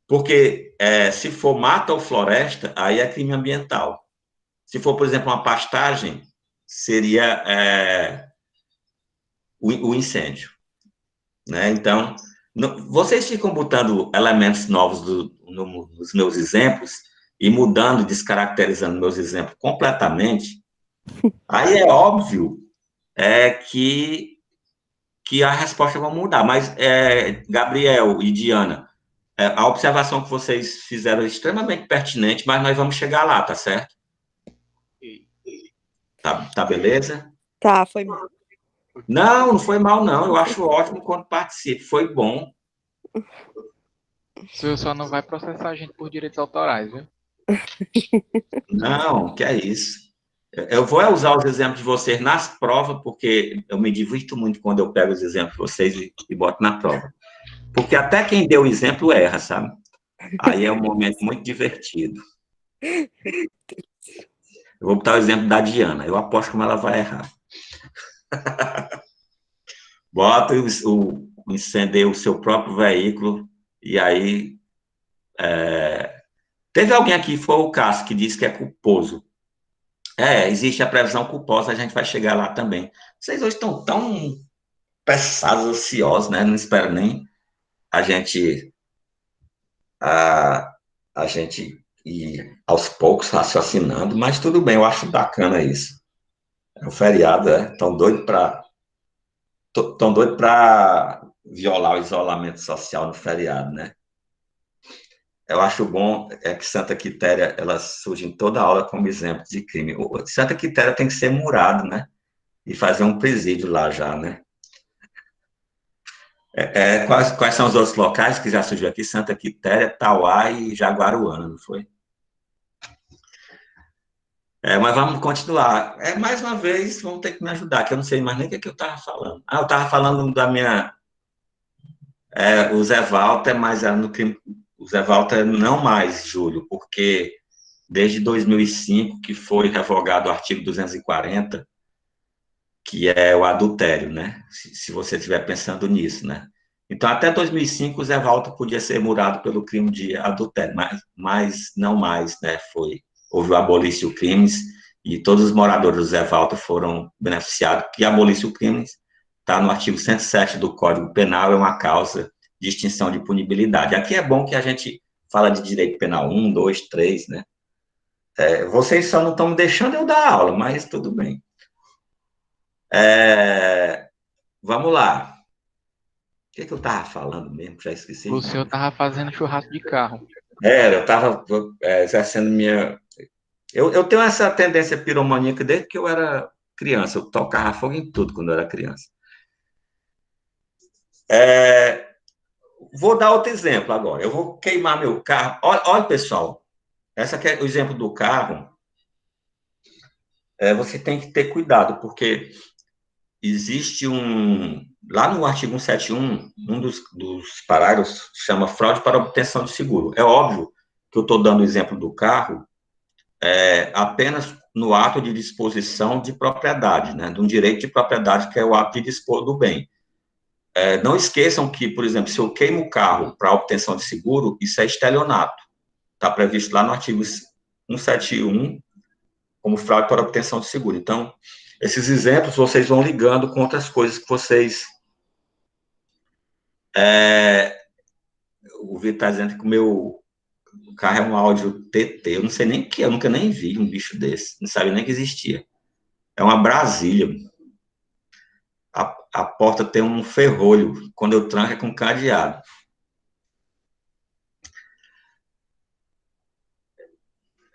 Porque se for mata ou floresta, aí é crime ambiental. Se for, por exemplo, uma pastagem, seria o incêndio. Né? Então, vocês ficam botando elementos novos nos meus exemplos e mudando, descaracterizando meus exemplos completamente. Aí é óbvio que a resposta vai mudar. Mas, Gabriel e Diana, a observação que vocês fizeram é extremamente pertinente, mas nós vamos chegar lá, tá certo? Tá beleza? Tá, foi mal. Não foi mal, não. Eu acho ótimo quando participo. Foi bom. O senhor só não vai processar a gente por direitos autorais, viu? Não, que é isso. Eu vou usar os exemplos de vocês nas provas, porque eu me divirto muito quando eu pego os exemplos de vocês e boto na prova. Porque até quem deu o exemplo erra, sabe? Aí é um momento muito divertido. Eu vou botar o exemplo da Diana. Eu aposto como ela vai errar. Bota incendeia o seu próprio veículo e aí... Teve alguém aqui, foi o Cássio, que disse que é culposo. Existe a previsão culposa, a gente vai chegar lá também. Vocês hoje estão tão pesados, ociosos, né? Não espero nem a gente a, a gente ir aos poucos raciocinando, mas tudo bem, eu acho bacana isso. É um feriado, Tão doido para violar o isolamento social no feriado, né? Eu acho bom que Santa Quitéria, ela surge em toda aula como exemplo de crime. Santa Quitéria tem que ser murado, né? E fazer um presídio lá já, né? Quais são os outros locais que já surgiu aqui? Santa Quitéria, Tauá e Jaguaruana, não foi? Mas vamos continuar. Mais uma vez, vão ter que me ajudar, que eu não sei mais nem o que eu estava falando. Eu estava falando da minha... o Zé Walter, mas era no crime... O Zé Walter não mais, Júlio, porque desde 2005 que foi revogado o artigo 240, que é o adultério, né? Se você estiver pensando nisso, né? Então, até 2005, o Zé Walter podia ser murado pelo crime de adultério, mas não mais, né? Houve o abolício crimes e todos os moradores do Zé Walter foram beneficiados, que abolício crimes está no artigo 107 do Código Penal, é uma causa de extinção de punibilidade. Aqui é bom que a gente fala de direito penal 1, 2, 3, né? Vocês só não estão me deixando eu dar aula, mas tudo bem. Vamos lá. O que eu estava falando mesmo? Já esqueci. O senhor estava fazendo churrasco de carro. Eu estava exercendo minha... Eu tenho essa tendência piromaníaca desde que eu era criança. Eu tocava fogo em tudo quando eu era criança. Vou dar outro exemplo agora. Eu vou queimar meu carro. Olha, pessoal. Esse aqui é o exemplo do carro. Você tem que ter cuidado, porque existe lá no artigo 171, um dos parágrafos chama fraude para obtenção de seguro. É óbvio que eu estou dando o exemplo do carro apenas no ato de disposição de propriedade, né, de um direito de propriedade, que é o ato de dispor do bem. Não esqueçam que, por exemplo, se eu queimo o carro para obtenção de seguro, isso é estelionato. Está previsto lá no artigo 171, como fraude para obtenção de seguro. Então, esses exemplos vocês vão ligando com outras coisas que vocês... O Vitor está dizendo que o meu carro é um Audi TT. Eu não sei nem o que é, eu nunca nem vi um bicho desse. Não sabia nem que existia. É uma Brasília. A porta tem um ferrolho. Quando eu tranco é com cadeado.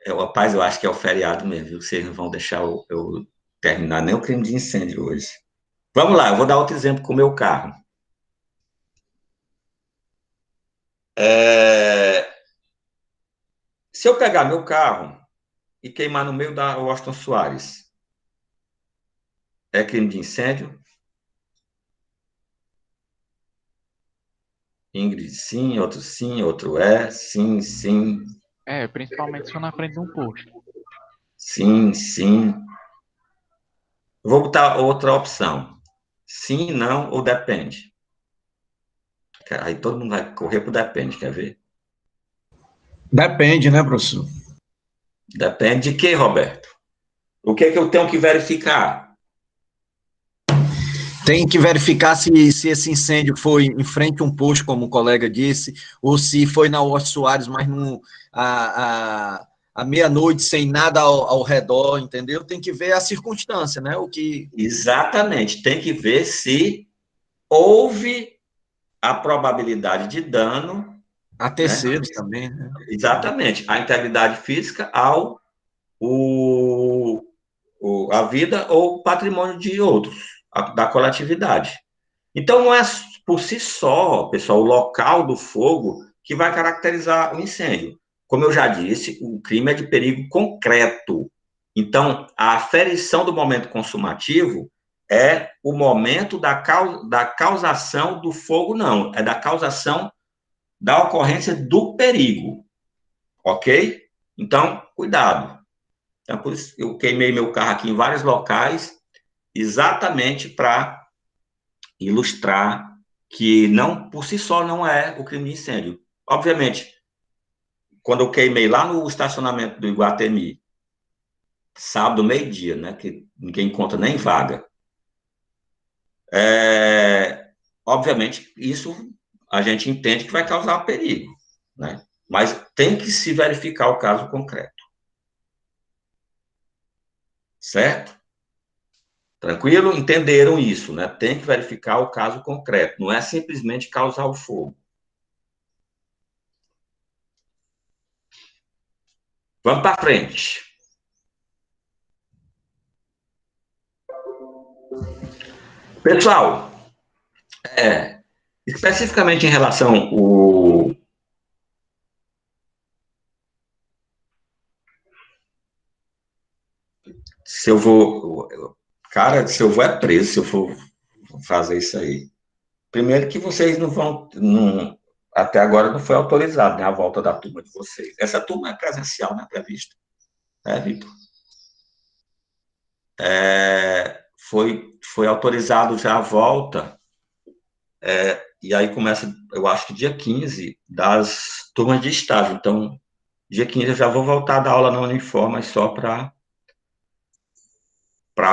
Rapaz, eu acho que é o feriado mesmo, viu? Vocês não vão deixar eu terminar nem o crime de incêndio hoje. Vamos lá, eu vou dar outro exemplo com o meu carro. Se eu pegar meu carro e queimar no meio da Washington Soares, é crime de incêndio? Ingrid, sim, outro sim, sim. Principalmente se for na frente de um posto. Sim, sim. Vou botar outra opção. Sim, não ou depende. Aí todo mundo vai correr pro depende, quer ver? Depende, né, professor? Depende de quê, Roberto? O que é que eu tenho que verificar? Tem que verificar se esse incêndio foi em frente a um posto, como o colega disse, ou se foi na Washington Soares, mas à meia-noite, sem nada ao redor, entendeu? Tem que ver a circunstância, né? Exatamente. Tem que ver se houve a probabilidade de dano... A terceiros, né? Também, né? Exatamente. A integridade física a vida ou patrimônio de outros, da coletividade. Então, não é por si só, pessoal, o local do fogo que vai caracterizar o incêndio. como eu já disse, o crime é de perigo concreto. Então, a aferição do momento consumativo é o momento da causação do fogo, não. É da causação da ocorrência do perigo. Ok? Então, cuidado. Então, por isso, eu queimei meu carro aqui em vários locais, exatamente para ilustrar que não, por si só, não é o crime de incêndio. Obviamente, quando eu queimei lá no estacionamento do Iguatemi, sábado, meio-dia, né, que ninguém encontra nem vaga, obviamente, isso a gente entende que vai causar perigo, né? Mas tem que se verificar o caso concreto. Certo? Tranquilo? Entenderam isso, né? Tem que verificar o caso concreto, não é simplesmente causar o fogo. Vamos para frente. Pessoal, especificamente em relação ao... Se eu vou... Cara, se eu vou é preso se eu for fazer isso aí. Primeiro que vocês não vão... Não, até agora não foi autorizado, né, a volta da turma de vocês. Essa turma é presencial, não é prevista. Vitor? Foi autorizado já a volta, e aí começa, eu acho que dia 15, das turmas de estágio. Então, dia 15 eu já vou voltar a dar aula na Unifor, mas só para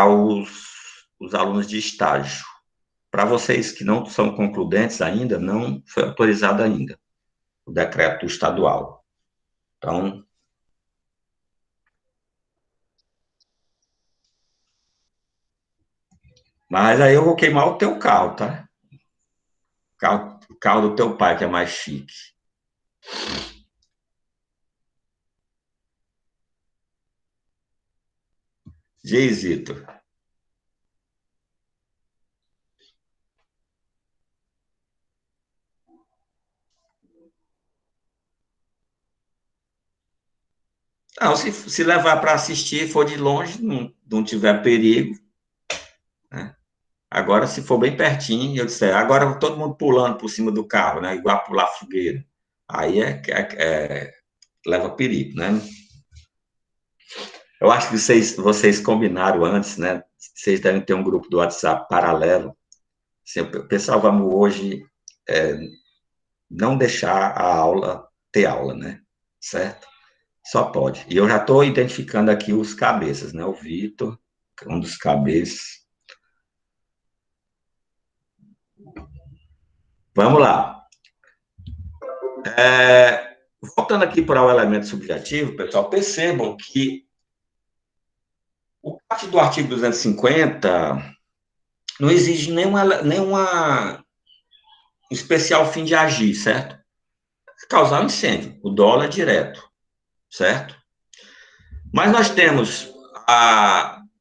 os alunos de estágio. Para vocês que não são concludentes ainda, não foi autorizado ainda o decreto estadual. Então, mas aí eu vou queimar o teu carro, tá? O carro do teu pai, que é mais chique. Geisito. Não, se levar para assistir, for de longe, não tiver perigo, né? Agora, se for bem pertinho, eu disser, agora todo mundo pulando por cima do carro, né? Igual pular fogueira. Aí leva perigo, né? Eu acho que vocês combinaram antes, né? Vocês devem ter um grupo do WhatsApp paralelo. Assim, pessoal, vamos hoje não deixar a aula ter aula, né? Certo? Só pode. E eu já estou identificando aqui os cabeças, né? O Vitor, um dos cabeças. Vamos lá. Voltando aqui para o elemento subjetivo, pessoal, percebam que o caput do artigo 250 não exige nenhuma especial fim de agir, certo? Causar um incêndio, o dolo é direto, certo? Mas nós temos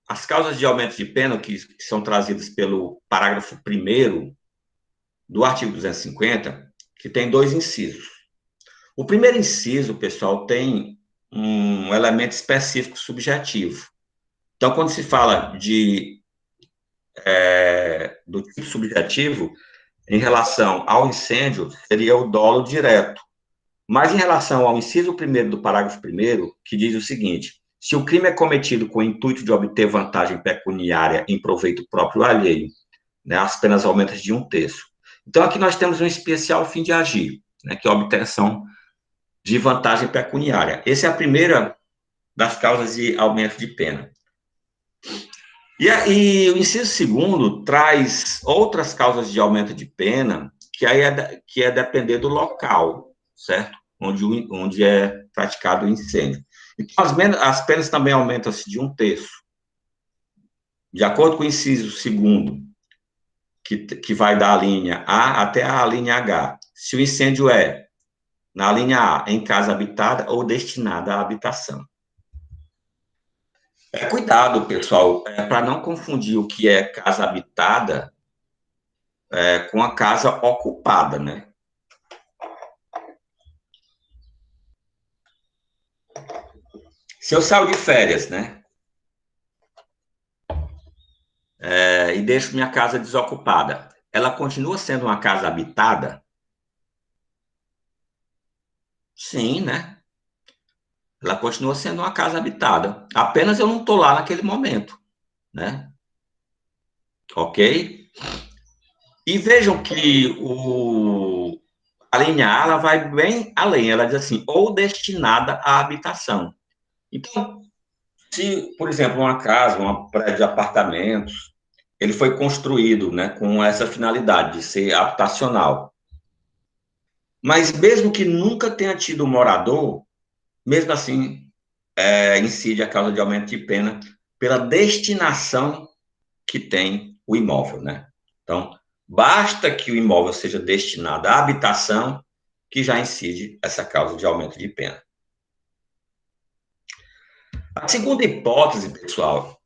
as causas de aumento de pena que são trazidas pelo parágrafo 1º do artigo 250, que tem 2 incisos. O primeiro inciso, pessoal, tem um elemento específico subjetivo. Então, quando se fala do tipo subjetivo, em relação ao incêndio, seria o dolo direto. Mas em relação ao inciso 1º do parágrafo 1º, que diz o seguinte: se o crime é cometido com o intuito de obter vantagem pecuniária em proveito próprio ou alheio, né, as penas aumentam de 1/3. Então, aqui nós temos um especial fim de agir, né, que é a obtenção de vantagem pecuniária. Essa é a primeira das causas de aumento de pena. E o inciso 2º traz outras causas de aumento de pena, que é depender do local, certo? Onde é praticado o incêndio. Então, as penas também aumentam-se de 1/3. De acordo com o inciso 2º, que vai da linha A até a linha H. Se o incêndio é na linha A, em casa habitada ou destinada à habitação. Cuidado, pessoal, para não confundir o que é casa habitada com a casa ocupada, né? Se eu saio de férias, né, e deixo minha casa desocupada, ela continua sendo uma casa habitada? Sim, né? Ela continua sendo uma casa habitada. Apenas eu não estou lá naquele momento, né? Ok? E vejam que a linha A ela vai bem além. Ela diz assim, ou destinada à habitação. Então, se, por exemplo, uma casa, um prédio de apartamentos, ele foi construído, né, com essa finalidade de ser habitacional. Mas mesmo que nunca tenha tido morador, mesmo assim, incide a causa de aumento de pena pela destinação que tem o imóvel, né? Então, basta que o imóvel seja destinado à habitação, que já incide essa causa de aumento de pena. A segunda hipótese, pessoal,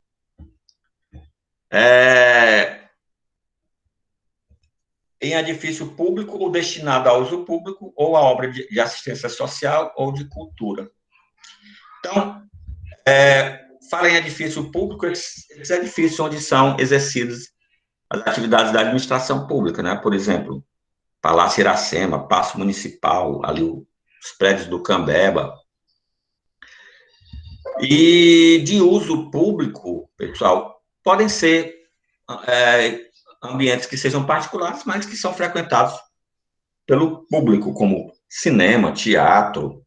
é em edifício público ou destinado a uso público ou a obra de assistência social ou de cultura. Então, fala em edifício público, esses edifícios onde são exercidas as atividades da administração pública, né? Por exemplo, Palácio Iracema, Paço Municipal, ali os prédios do Cambeba. E de uso público, pessoal, podem ser ambientes que sejam particulares, mas que são frequentados pelo público, como cinema, teatro.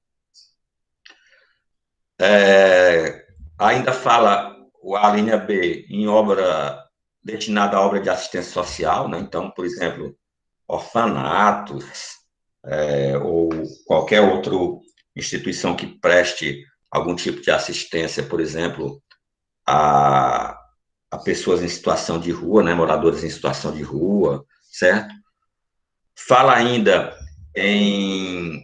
Ainda fala a linha B em obra destinada à obra de assistência social, né? Então, por exemplo, orfanatos, ou qualquer outra instituição que preste algum tipo de assistência, por exemplo, a pessoas em situação de rua, né, moradores em situação de rua, certo? Fala ainda em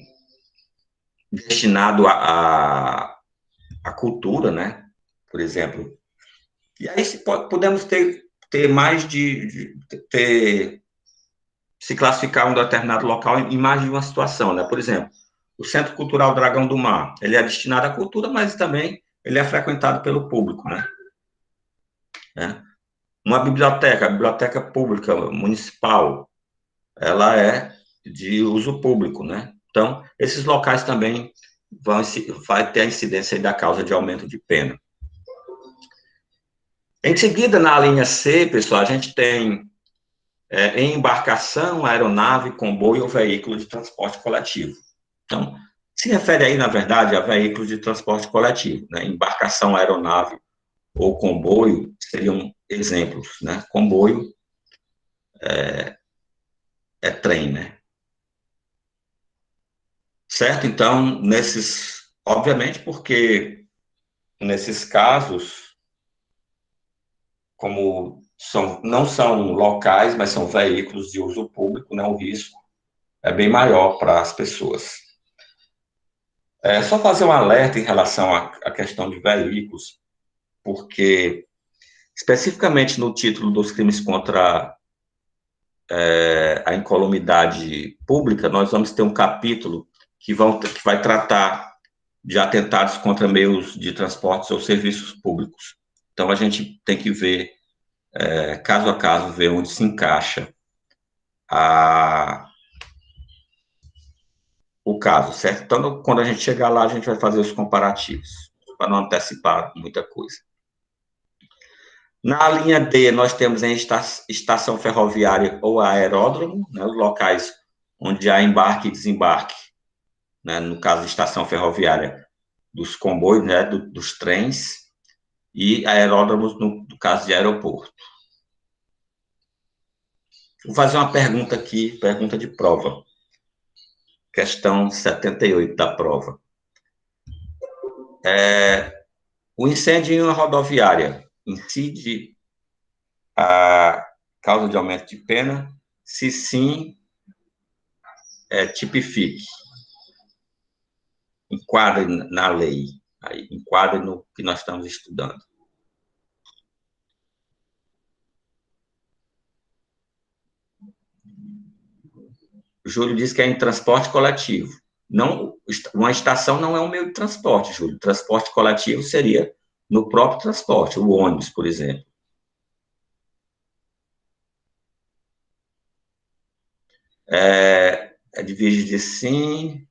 destinado à cultura, né, por exemplo. E aí podemos ter mais se classificar um determinado local em mais de uma situação, né? Por exemplo, o Centro Cultural Dragão do Mar, ele é destinado à cultura, mas também ele é frequentado pelo público, né? Uma biblioteca, a biblioteca pública municipal, ela é de uso público, né? Então, esses locais também vai ter a incidência da causa de aumento de pena. Em seguida, na linha C, pessoal, a gente tem embarcação, aeronave, comboio ou veículo de transporte coletivo. Então, se refere aí, na verdade, a veículos de transporte coletivo, né? Embarcação, aeronave ou comboio seriam exemplos, né? Comboio é trem, né? Certo? Então, obviamente, porque nesses casos, como não são locais, mas são veículos de uso público, né? O risco é bem maior para as pessoas. Só fazer um alerta em relação à questão de veículos, porque especificamente no título dos crimes contra a incolumidade pública, nós vamos ter um capítulo que vai tratar de atentados contra meios de transportes ou serviços públicos. Então, a gente tem que ver, caso a caso, ver onde se encaixa o caso, certo? Então, quando a gente chegar lá, a gente vai fazer os comparativos, para não antecipar muita coisa. Na linha D, nós temos a estação ferroviária ou aeródromo, né, os locais onde há embarque e desembarque, né, no caso da estação ferroviária, dos comboios, né, dos trens, e aeródromos no caso de aeroporto. Vou fazer uma pergunta aqui, pergunta de prova. Questão 78 da prova. O incêndio em uma rodoviária incide a causa de aumento de pena? Se sim, tipifique. Enquadre na lei, aí, enquadre no que nós estamos estudando. O Júlio diz que é em transporte coletivo. Não, uma estação não é um meio de transporte, Júlio. Transporte coletivo seria no próprio transporte, o ônibus, por exemplo. Edvige diz sim.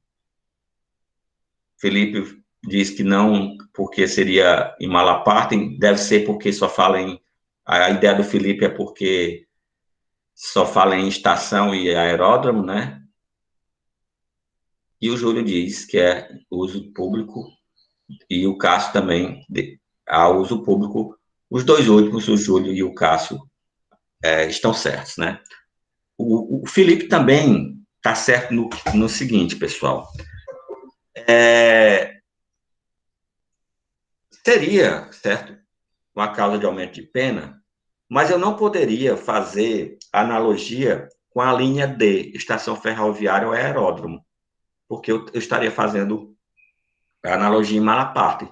Felipe diz que não, porque seria em Malaparte. Deve ser porque só fala em... A ideia do Felipe é porque só fala em estação e aeródromo, né? E o Júlio diz que é uso público, e o Cássio também, a uso público. Os dois últimos, o Júlio e o Cássio, estão certos, né? O Felipe também está certo no seguinte, pessoal. Seria, certo, uma causa de aumento de pena, mas eu não poderia fazer analogia com a linha D, estação ferroviária ou aeródromo, porque eu estaria fazendo a analogia em Malaparte.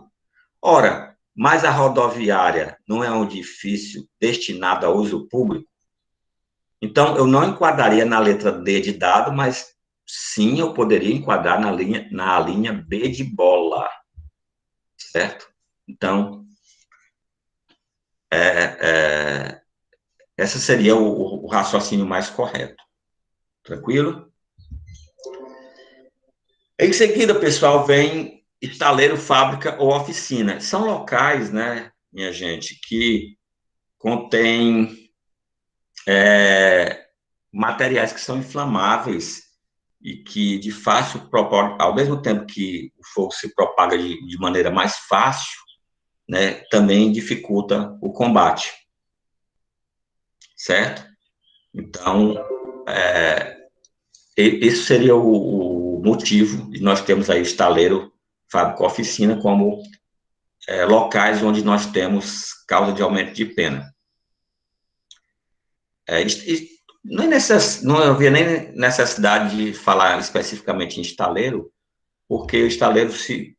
Ora, mas a rodoviária não é um edifício destinado a uso público? Então, eu não enquadraria na letra D de dado, mas sim, eu poderia enquadrar na linha B de bola, certo? Então, esse seria o raciocínio mais correto. Tranquilo? Em seguida, pessoal, vem estaleiro, fábrica ou oficina. São locais, né, minha gente, que contêm materiais que são inflamáveis e que de fácil propagam, ao mesmo tempo que o fogo se propaga de maneira mais fácil, né, também dificulta o combate, certo? Então, esse seria o motivo de nós termos aí estaleiro, fábrica, oficina como locais onde nós temos causa de aumento de pena. Não havia nem necessidade de falar especificamente em estaleiro, porque o estaleiro se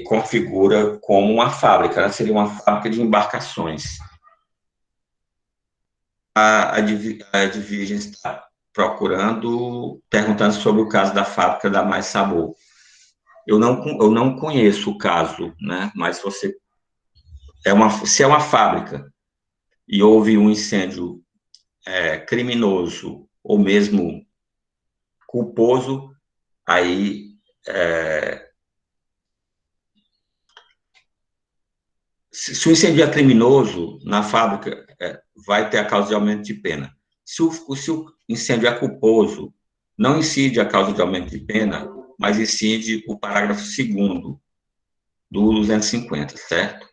configura como uma fábrica, né? Seria uma fábrica de embarcações. A Division está perguntando sobre o caso da fábrica da Mais Sabor. Eu não conheço o caso, né? Mas se é uma fábrica e houve um incêndio criminoso ou mesmo culposo, aí se o incêndio é criminoso na fábrica, vai ter a causa de aumento de pena. Se o incêndio é culposo, não incide a causa de aumento de pena, mas incide o parágrafo 2º do 250, certo?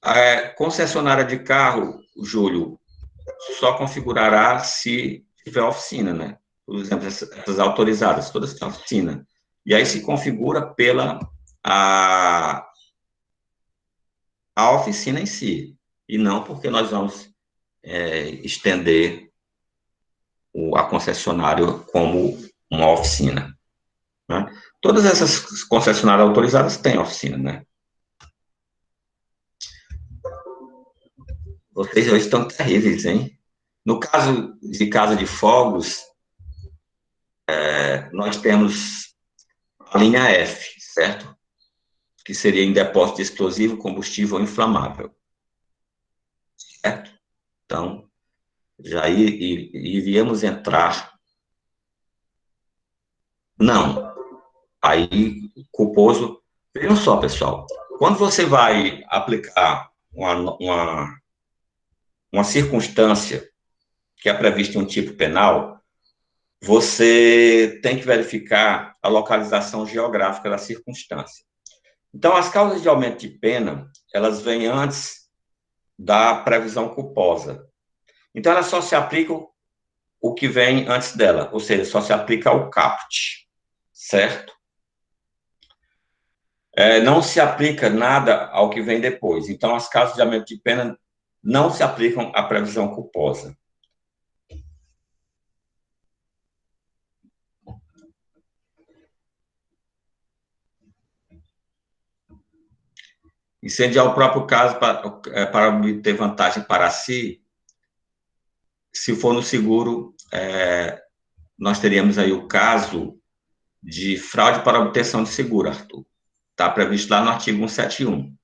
A concessionária de carro, Júlio, só configurará se tiver oficina, né? Por exemplo, essas autorizadas, todas têm oficina. E aí se configura pela a oficina em si, e não porque nós vamos estender a concessionária como uma oficina, né? Todas essas concessionárias autorizadas têm oficina, né? Vocês hoje estão terríveis, hein? No caso de casa de fogos, nós temos a linha F, certo? Que seria em depósito de explosivo, combustível inflamável, certo? Então, já iríamos entrar... Não, aí culposo... Vejam só, pessoal, quando você vai aplicar uma circunstância que é prevista em um tipo penal, você tem que verificar a localização geográfica da circunstância. Então, as causas de aumento de pena, elas vêm antes da previsão culposa. Então, elas só se aplicam o que vem antes dela, ou seja, só se aplica ao caput, certo? Não se aplica nada ao que vem depois. Então, as causas de aumento de pena não se aplicam à previsão culposa. Incendiar o próprio caso para obter vantagem para si, se for no seguro, nós teríamos aí o caso de fraude para obtenção de seguro, Arthur. Está previsto lá no artigo 171.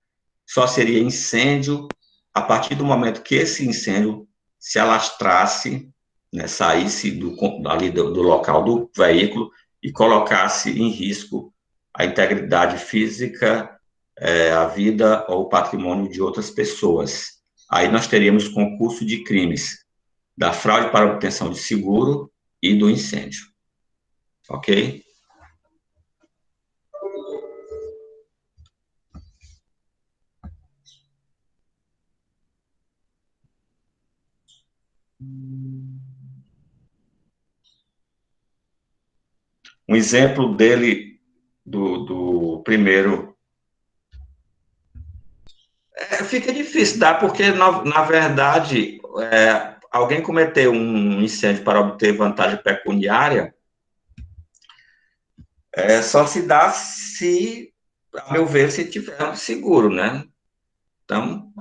Só seria incêndio a partir do momento que esse incêndio se alastrasse, né, saísse ali do local do veículo e colocasse em risco a integridade física, a vida ou o patrimônio de outras pessoas. Aí nós teríamos concurso de crimes da fraude para obtenção de seguro e do incêndio. Ok? Um exemplo dele, do primeiro, fica difícil dar, porque, na verdade, alguém cometeu um incêndio para obter vantagem pecuniária, só se dá se, a meu ver, se tiver um seguro, né? Então,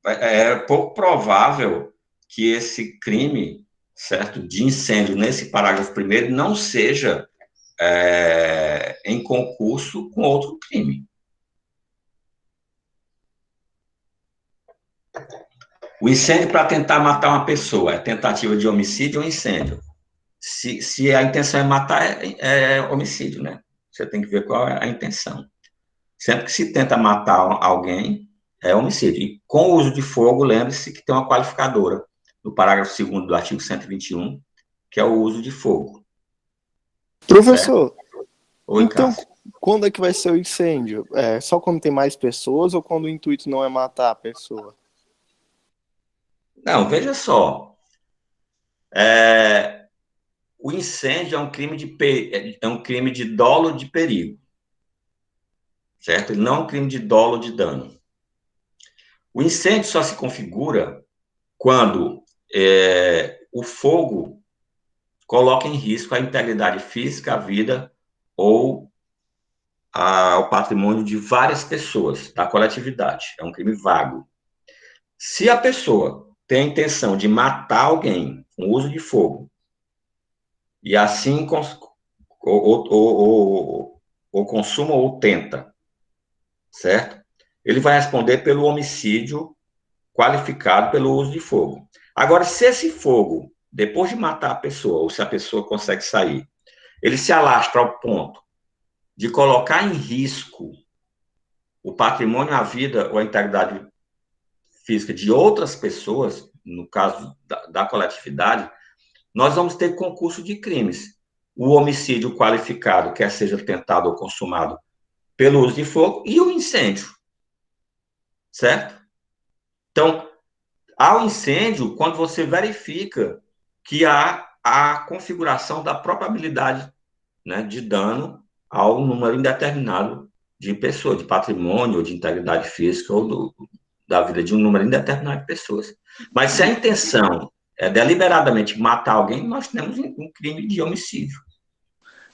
é pouco provável que esse crime, certo, de incêndio nesse parágrafo primeiro não seja em concurso com outro crime. O incêndio para tentar matar uma pessoa é tentativa de homicídio ou incêndio. Se a intenção é matar, é homicídio, né? Você tem que ver qual é a intenção. Sempre que se tenta matar alguém, é homicídio. E com o uso de fogo, lembre-se que tem uma qualificadora no parágrafo 2º do artigo 121, que é o uso de fogo. Professor, Oi, então, Cássio. quando é que vai ser o incêndio? Só quando tem mais pessoas ou quando o intuito não é matar a pessoa? Não, veja só. O incêndio é um crime de dolo de perigo. Certo? Ele não é um crime de dolo de dano. O incêndio só se configura quando o fogo coloca em risco a integridade física, a vida ou o patrimônio de várias pessoas da coletividade. É um crime vago. Se a pessoa tem a intenção de matar alguém com uso de fogo e assim ou consuma ou tenta, certo? Ele vai responder pelo homicídio qualificado pelo uso de fogo. Agora, se esse fogo, depois de matar a pessoa, ou se a pessoa consegue sair, ele se alastra ao ponto de colocar em risco o patrimônio, a vida ou a integridade física de outras pessoas, no caso da coletividade, nós vamos ter concurso de crimes. O homicídio qualificado, quer seja tentado ou consumado pelo uso de fogo, e o incêndio. Certo? Então, ao incêndio, quando você verifica que há a configuração da probabilidade, né, de dano ao número indeterminado de pessoas, de patrimônio, ou de integridade física, ou da vida de um número indeterminado de pessoas. Mas se a intenção é deliberadamente matar alguém, nós temos um crime de homicídio.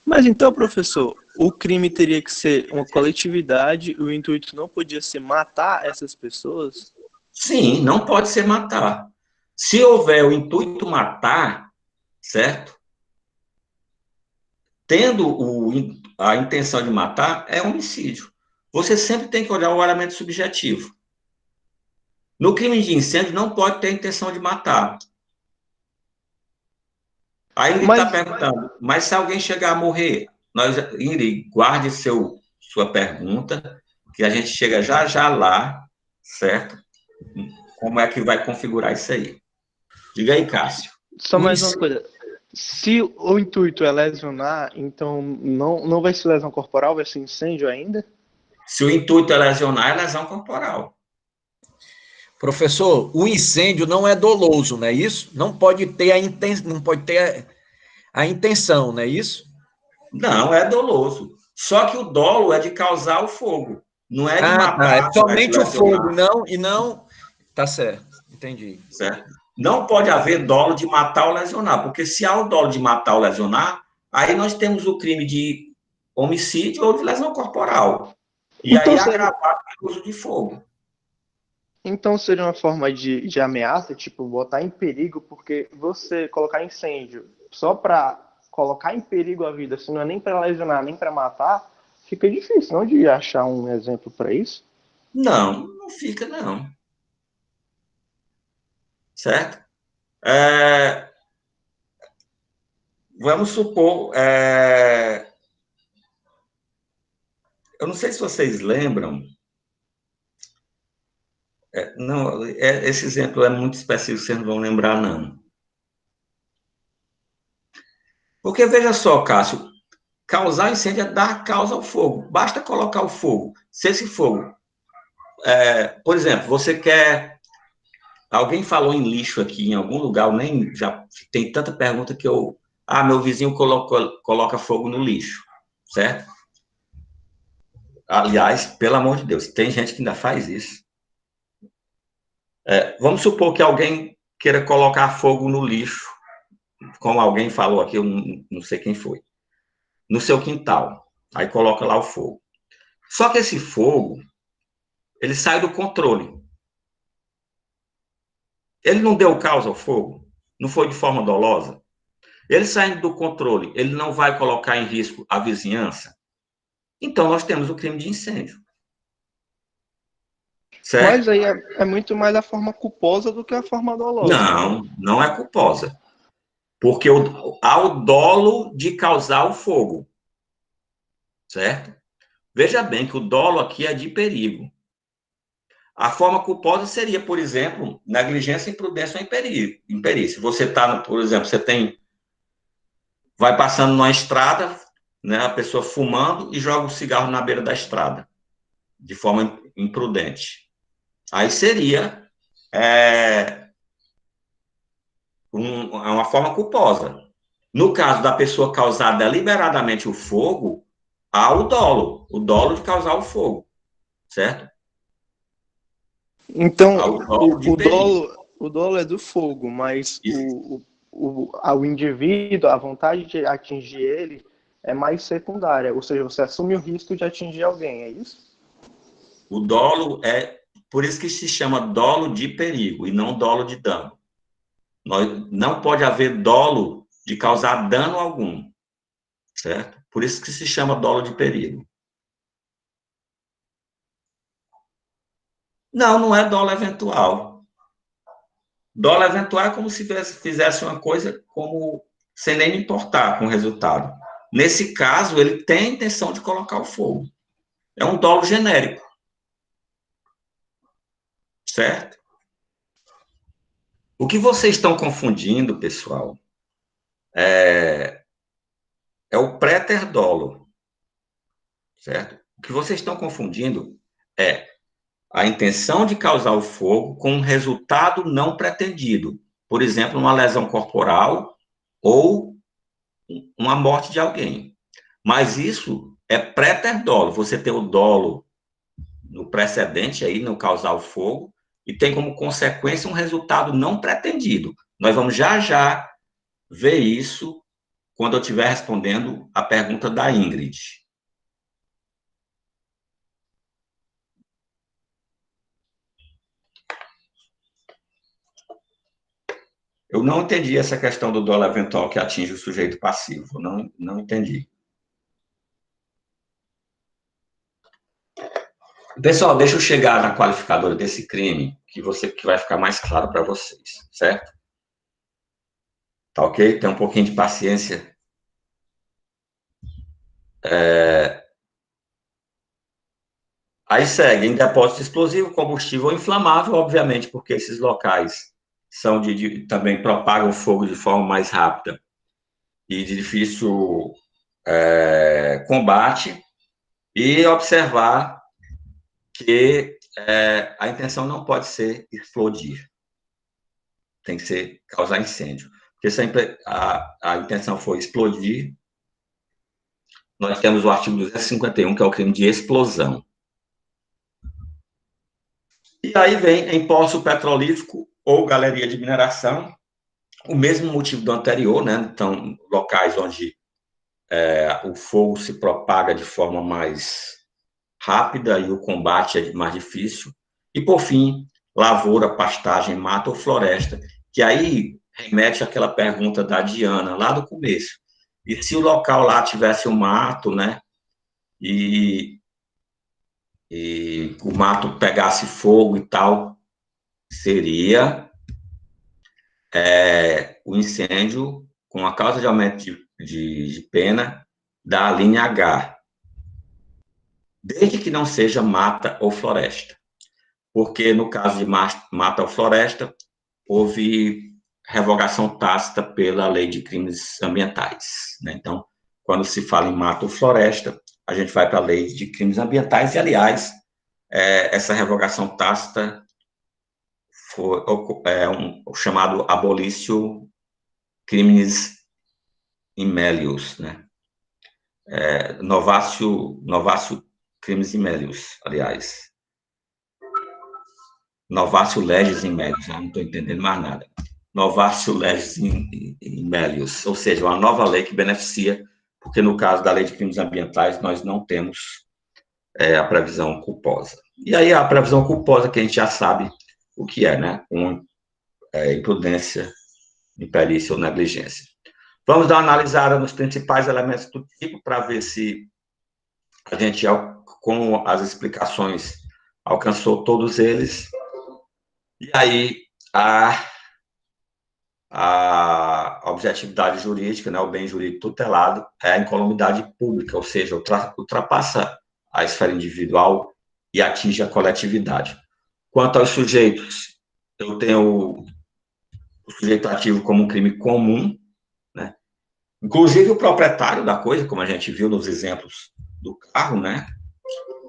Mas então, professor, o crime teria que ser uma coletividade, o intuito não podia ser matar essas pessoas? Sim, não pode ser matar. Se houver o intuito matar, certo? Tendo a intenção de matar, é homicídio. Você sempre tem que olhar o elemento subjetivo. No crime de incêndio, não pode ter a intenção de matar. Aí ele está perguntando, mas se alguém chegar a morrer, Ingrid, guarde sua pergunta, que a gente chega já lá, certo? Como é que vai configurar isso aí? Diga aí, Cássio. Só mais uma coisa. Se o intuito é lesionar, então não vai ser lesão corporal, vai ser incêndio ainda? Se o intuito é lesionar, é lesão corporal. Professor, o incêndio não é doloso, não é isso? Não pode ter a intenção, não é isso? Não, é doloso. Só que o dolo é de causar o fogo, não é de matar. É somente o fogo, não. Tá certo, entendi. Certo? Não pode haver dolo de matar ou lesionar, porque se há o dolo de matar ou lesionar, aí nós temos o crime de homicídio ou de lesão corporal. E Então aí seria, agravar o uso de fogo. então seria uma forma de ameaça, tipo, botar em perigo, porque você colocar incêndio só para colocar em perigo a vida, se não é nem para lesionar, nem para matar, fica difícil, não, de achar um exemplo para isso. Não, não fica, não. Certo? É, vamos supor, eu não sei se vocês lembram, não, esse exemplo é muito específico, vocês não vão lembrar, não. Porque veja só, Cássio, causar incêndio é dar causa ao fogo. Basta colocar o fogo. Se esse fogo, por exemplo, você quer. Alguém falou em lixo aqui em algum lugar, eu nem já tem tanta pergunta que eu. Ah, meu vizinho coloca fogo no lixo, certo? Aliás, pelo amor de Deus, tem gente que ainda faz isso. Vamos supor que alguém queira colocar fogo no lixo, como alguém falou aqui, eu não sei quem foi, no seu quintal. Aí coloca lá o fogo. Só que esse fogo, ele sai do controle. Ele não deu causa ao fogo, não foi de forma dolosa. Ele saindo do controle, ele não vai colocar em risco a vizinhança. Então, nós temos o crime de incêndio. Mas Certo? aí é muito mais a forma culposa do que a forma dolosa. Não, não é culposa. Porque há o dolo de causar o fogo. Certo? Veja bem que o dolo aqui é de perigo. A forma culposa seria, por exemplo, negligência, imprudência ou imperícia. Você está, por exemplo, vai passando numa estrada, né, a pessoa fumando e joga o cigarro na beira da estrada, de forma imprudente. Aí seria uma forma culposa. No caso da pessoa causar deliberadamente o fogo, há o dolo de causar o fogo, certo? Então, Há o dolo de perigo. o dolo é do fogo, mas Isso. o indivíduo, a vontade de atingir ele é mais secundária, ou seja, você assume o risco de atingir alguém, é isso? O dolo por isso que se chama dolo de perigo e não dolo de dano. Não pode haver dolo de causar dano algum, certo? Por isso que se chama dolo de perigo. Não, não é dolo eventual. Dolo eventual é como se fizesse uma coisa como sem nem importar com o resultado. Nesse caso, ele tem a intenção de colocar o fogo. É um dolo genérico, certo? O que vocês estão confundindo, pessoal, é o pré-ter-dolo, certo? O que vocês estão confundindo é a intenção de causar o fogo com um resultado não pretendido. Por exemplo, uma lesão corporal ou uma morte de alguém. Mas isso é pré-ter-dolo. Você tem o dolo no precedente aí, no causar o fogo, e tem como consequência um resultado não pretendido. Nós vamos já ver isso quando eu estiver respondendo a pergunta da Ingrid. Eu não entendi essa questão do dolo eventual que atinge o sujeito passivo. Não entendi. Pessoal, deixa eu chegar na qualificadora desse crime, que vai ficar mais claro para vocês, certo? Tá ok? Tem um pouquinho de paciência. Aí segue em depósito explosivo, combustível inflamável, obviamente, porque esses locais são também propagam fogo de forma mais rápida e de difícil combate. E observar que a intenção não pode ser explodir, tem que ser causar incêndio. Porque se a intenção for explodir, nós temos o artigo 251, que é o crime de explosão. E aí vem em poço petrolífero ou galeria de mineração, o mesmo motivo do anterior, né? Então, locais onde o fogo se propaga de forma mais rápida e o combate é mais difícil. E, por fim, lavoura, pastagem, mata ou floresta, que aí remete àquela pergunta da Diana, lá do começo. E se o local lá tivesse um mato, né, e o mato pegasse fogo e tal, seria o incêndio com a causa de aumento de pena da linha H, desde que não seja mata ou floresta. Porque no caso de mata ou floresta, houve revogação tácita pela Lei de Crimes Ambientais, né? Então, quando se fala em mata ou floresta, a gente vai para a Lei de Crimes Ambientais, e, aliás, essa revogação tácita foi o chamado abolitio criminis in melius, né? Novatio crimis in melius, aliás. Novatio legis in melius, não estou entendendo mais nada. Novatio legis in melius, ou seja, uma nova lei que beneficia, porque no caso da Lei de Crimes Ambientais, nós não temos a previsão culposa. E aí a previsão culposa, que a gente já sabe o que é, né? Imprudência, imperícia ou negligência. Vamos dar uma analisada nos principais elementos do tipo, para ver se a gente, com as explicações, alcançou todos eles. E aí, a objetividade jurídica, né, o bem jurídico tutelado, é a incolumidade pública, ou seja, ultrapassa a esfera individual e atinge a coletividade. Quanto aos sujeitos, eu tenho o sujeito ativo como um crime comum, né? Inclusive o proprietário da coisa, como a gente viu nos exemplos do carro, né?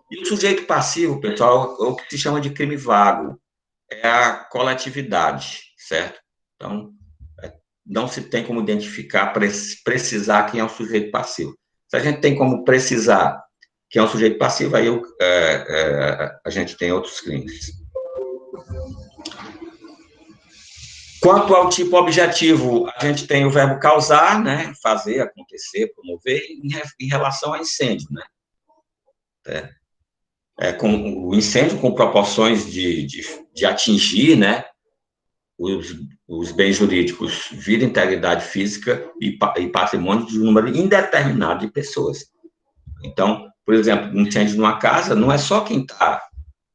E o sujeito passivo, pessoal, é o que se chama de crime vago, é a coletividade, certo? Então, não se tem como identificar, precisar quem é o sujeito passivo. Se a gente tem como precisar quem é o sujeito passivo, aí a gente tem outros crimes. Quanto ao tipo objetivo, a gente tem o verbo causar, né? Fazer, acontecer, promover, em relação a incêndio, né? Com o incêndio com proporções de atingir, né? Os bens jurídicos, vida, integridade física e patrimônio de um número indeterminado de pessoas. Então, por exemplo, um incêndio numa casa não é só quem está,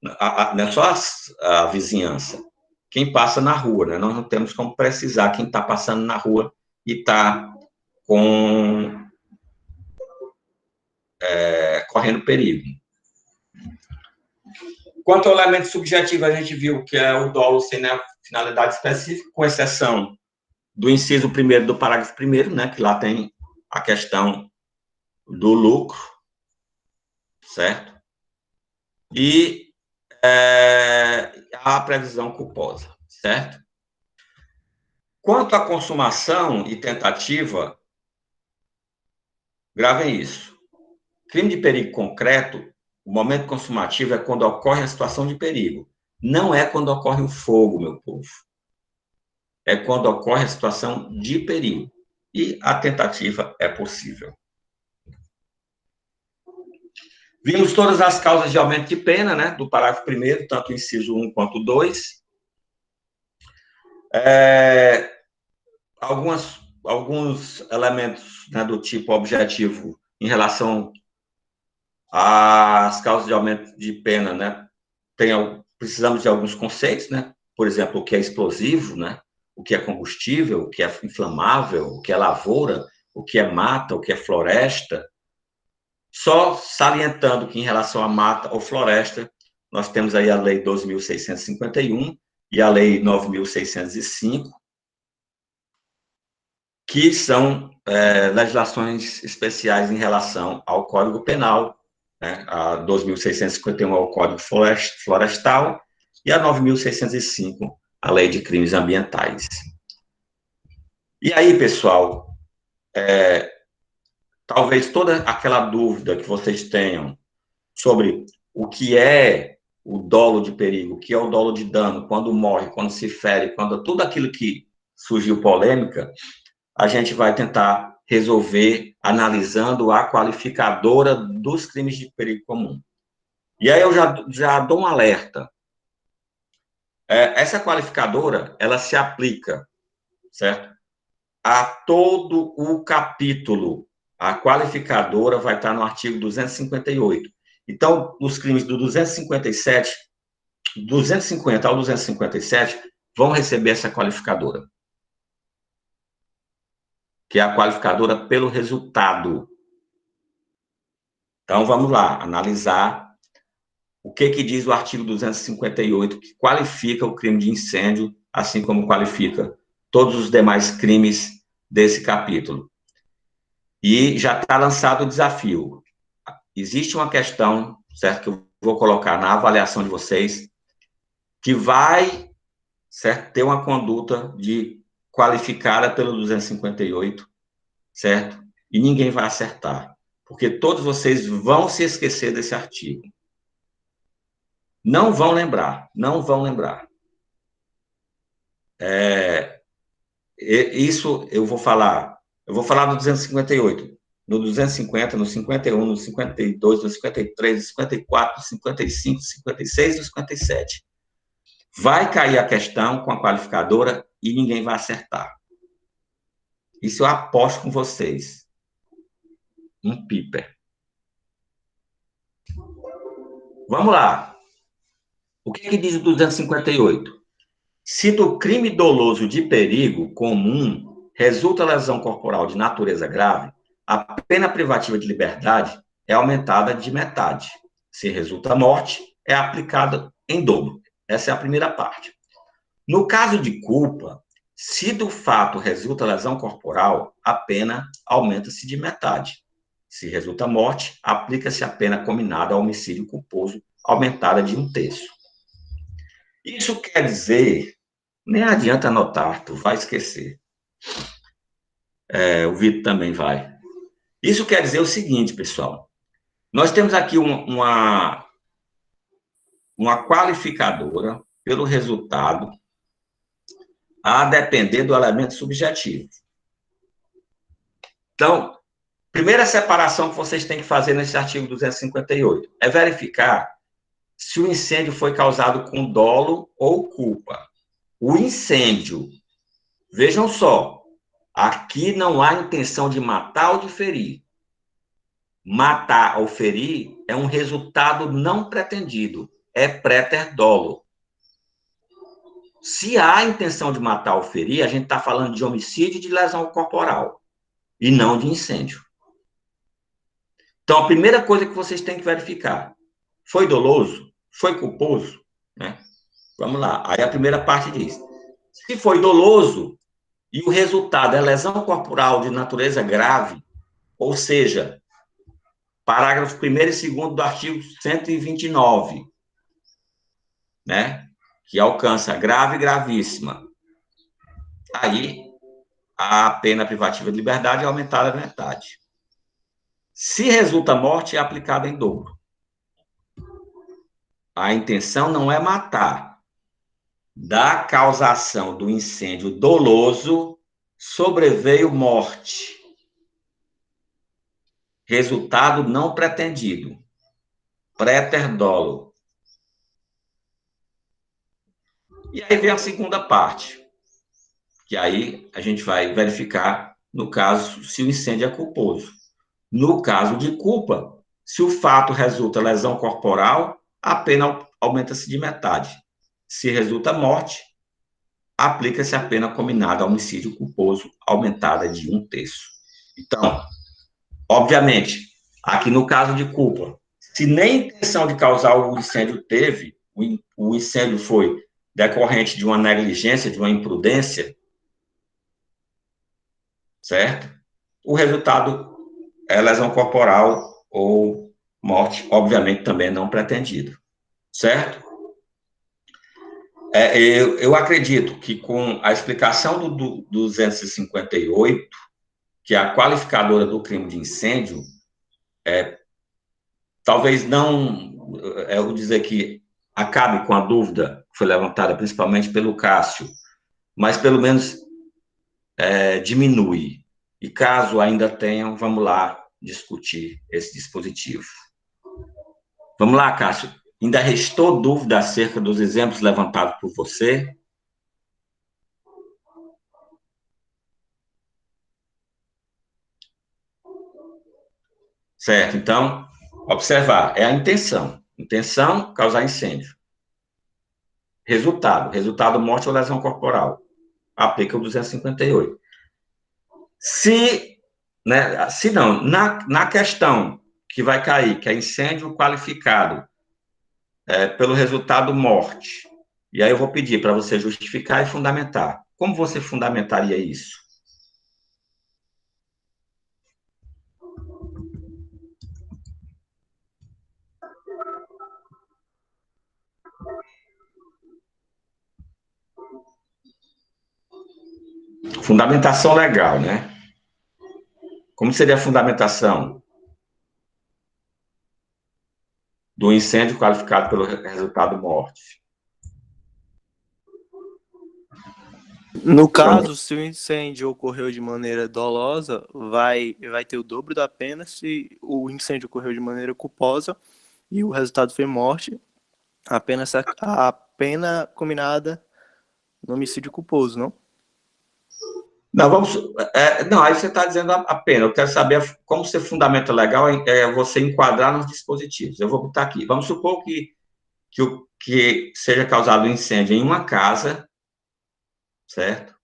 não é só a vizinhança, quem passa na rua, né? Nós não temos como precisar quem está passando na rua e está correndo perigo. Quanto ao elemento subjetivo, a gente viu que é o dolo sem finalidade específica, com exceção do inciso 1º do parágrafo 1º, né, que lá tem a questão do lucro, certo? E a previsão culposa, certo? Quanto à consumação e tentativa, gravem isso. Crime de perigo concreto, o momento consumativo é quando ocorre a situação de perigo. Não é quando ocorre o fogo, meu povo. É quando ocorre a situação de perigo. E a tentativa é possível. Vimos todas as causas de aumento de pena, né, do parágrafo 1º, tanto o inciso 1 quanto o 2. Alguns elementos, né, do tipo objetivo em relação às causas de aumento de pena, né? Precisamos de alguns conceitos, né? Por exemplo, o que é explosivo, né? O que é combustível, o que é inflamável, o que é lavoura, o que é mata, o que é floresta. Só salientando que, em relação à mata ou floresta, nós temos aí a Lei 12.651 e a Lei 9.605, que são legislações especiais em relação ao Código Penal, né? A 12.651 é o Código Florestal e a 9.605 a Lei de Crimes Ambientais. E aí, pessoal, talvez toda aquela dúvida que vocês tenham sobre o que é o dolo de perigo, o que é o dolo de dano, quando morre, quando se fere, quando tudo aquilo que surgiu polêmica, a gente vai tentar resolver analisando a qualificadora dos crimes de perigo comum. E aí eu já dou um alerta. Essa qualificadora, ela se aplica, certo? A todo o capítulo. A qualificadora vai estar no artigo 258. Então, os crimes do 257, 250 ao 257, vão receber essa qualificadora, que é a qualificadora pelo resultado. Então, vamos lá, analisar o que diz o artigo 258, que qualifica o crime de incêndio, assim como qualifica todos os demais crimes desse capítulo. E já está lançado o desafio. Existe uma questão, certo, que eu vou colocar na avaliação de vocês, que vai, certo, ter uma conduta qualificada pelo 258, certo? E ninguém vai acertar, porque todos vocês vão se esquecer desse artigo. Não vão lembrar, não vão lembrar. Isso eu vou falar no 258, no 250, no 51, no 52, no 53, no 54, no 55, no 56 e no 57. Vai cair a questão com a qualificadora e ninguém vai acertar. Isso eu aposto com vocês. Um piper. Vamos lá. O que diz o 258? Se do crime doloso de perigo comum resulta lesão corporal de natureza grave, a pena privativa de liberdade é aumentada de metade. Se resulta morte, é aplicada em dobro. Essa é a primeira parte. No caso de culpa, se do fato resulta lesão corporal, a pena aumenta-se de metade. Se resulta morte, aplica-se a pena combinada ao homicídio culposo, aumentada de 1/3. Isso quer dizer, nem adianta anotar, tu vai esquecer. O Vitor também vai. Isso quer dizer o seguinte, pessoal. Nós temos aqui uma qualificadora pelo resultado a depender do elemento subjetivo. Então, primeira separação que vocês têm que fazer nesse artigo 258 é verificar se o incêndio foi causado com dolo ou culpa. O incêndio, vejam só, aqui não há intenção de matar ou de ferir. Matar ou ferir é um resultado não pretendido, é préter dolo. Se há intenção de matar ou ferir, a gente está falando de homicídio e de lesão corporal, e não de incêndio. Então, a primeira coisa que vocês têm que verificar, foi doloso? Foi culposo? Né? Vamos lá, aí a primeira parte diz, se foi doloso e o resultado é lesão corporal de natureza grave, ou seja, parágrafo 1º e 2º do artigo 129, né? Que alcança grave e gravíssima. Aí, a pena privativa de liberdade é aumentada a metade. Se resulta morte, é aplicada em dobro. A intenção não é matar. Da causação do incêndio doloso, sobreveio morte. Resultado não pretendido. Préter dolo. E aí vem a segunda parte, que aí a gente vai verificar, no caso, se o incêndio é culposo. No caso de culpa, se o fato resulta lesão corporal, a pena aumenta-se de metade. Se resulta morte, aplica-se a pena combinada ao homicídio culposo, aumentada de 1/3. Então, obviamente, aqui no caso de culpa, se nem intenção de causar o incêndio teve, o incêndio foi decorrente de uma negligência, de uma imprudência, certo? O resultado é lesão corporal ou morte, obviamente também não pretendida, certo? Eu acredito que com a explicação do 258, que é a qualificadora do crime de incêndio, talvez não, eu vou dizer que acabe com a dúvida que foi levantada principalmente pelo Cássio, mas pelo menos diminui. E caso ainda tenham, vamos lá discutir esse dispositivo. Vamos lá, Cássio. Ainda restou dúvida acerca dos exemplos levantados por você? Certo, então, observar, é a intenção. Intenção, causar incêndio. Resultado, morte ou lesão corporal. Aplica o 258. Se não, na questão que vai cair, que é incêndio qualificado, pelo resultado morte, e aí eu vou pedir para você justificar e fundamentar. Como você fundamentaria isso? Fundamentação legal, né? Como seria a fundamentação do incêndio qualificado pelo resultado morte? No caso, se o incêndio ocorreu de maneira dolosa, vai ter o dobro da pena. Se o incêndio ocorreu de maneira culposa e o resultado foi morte, a pena combinada no homicídio culposo, não? Não, não, aí você está dizendo a pena. Eu quero saber como ser fundamento legal é você enquadrar nos dispositivos. Eu vou botar aqui. Vamos supor que seja causado um incêndio em uma casa, certo?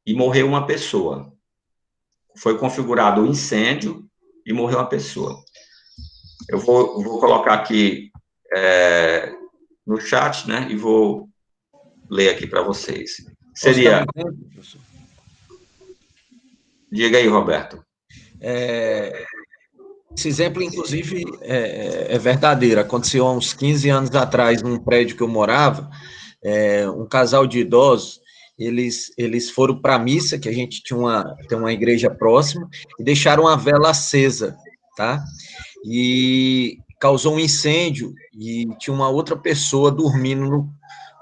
E morreu uma pessoa. Foi configurado o incêndio e morreu uma pessoa. Eu vou colocar aqui no chat, né? E vou ler aqui para vocês. Seria... Diga aí, Roberto. Esse exemplo, inclusive, é verdadeiro. Aconteceu há uns 15 anos atrás, num prédio que eu morava, um casal de idosos, eles foram para a missa, que a gente tem uma igreja próxima, e deixaram a vela acesa, tá? E causou um incêndio, e tinha uma outra pessoa dormindo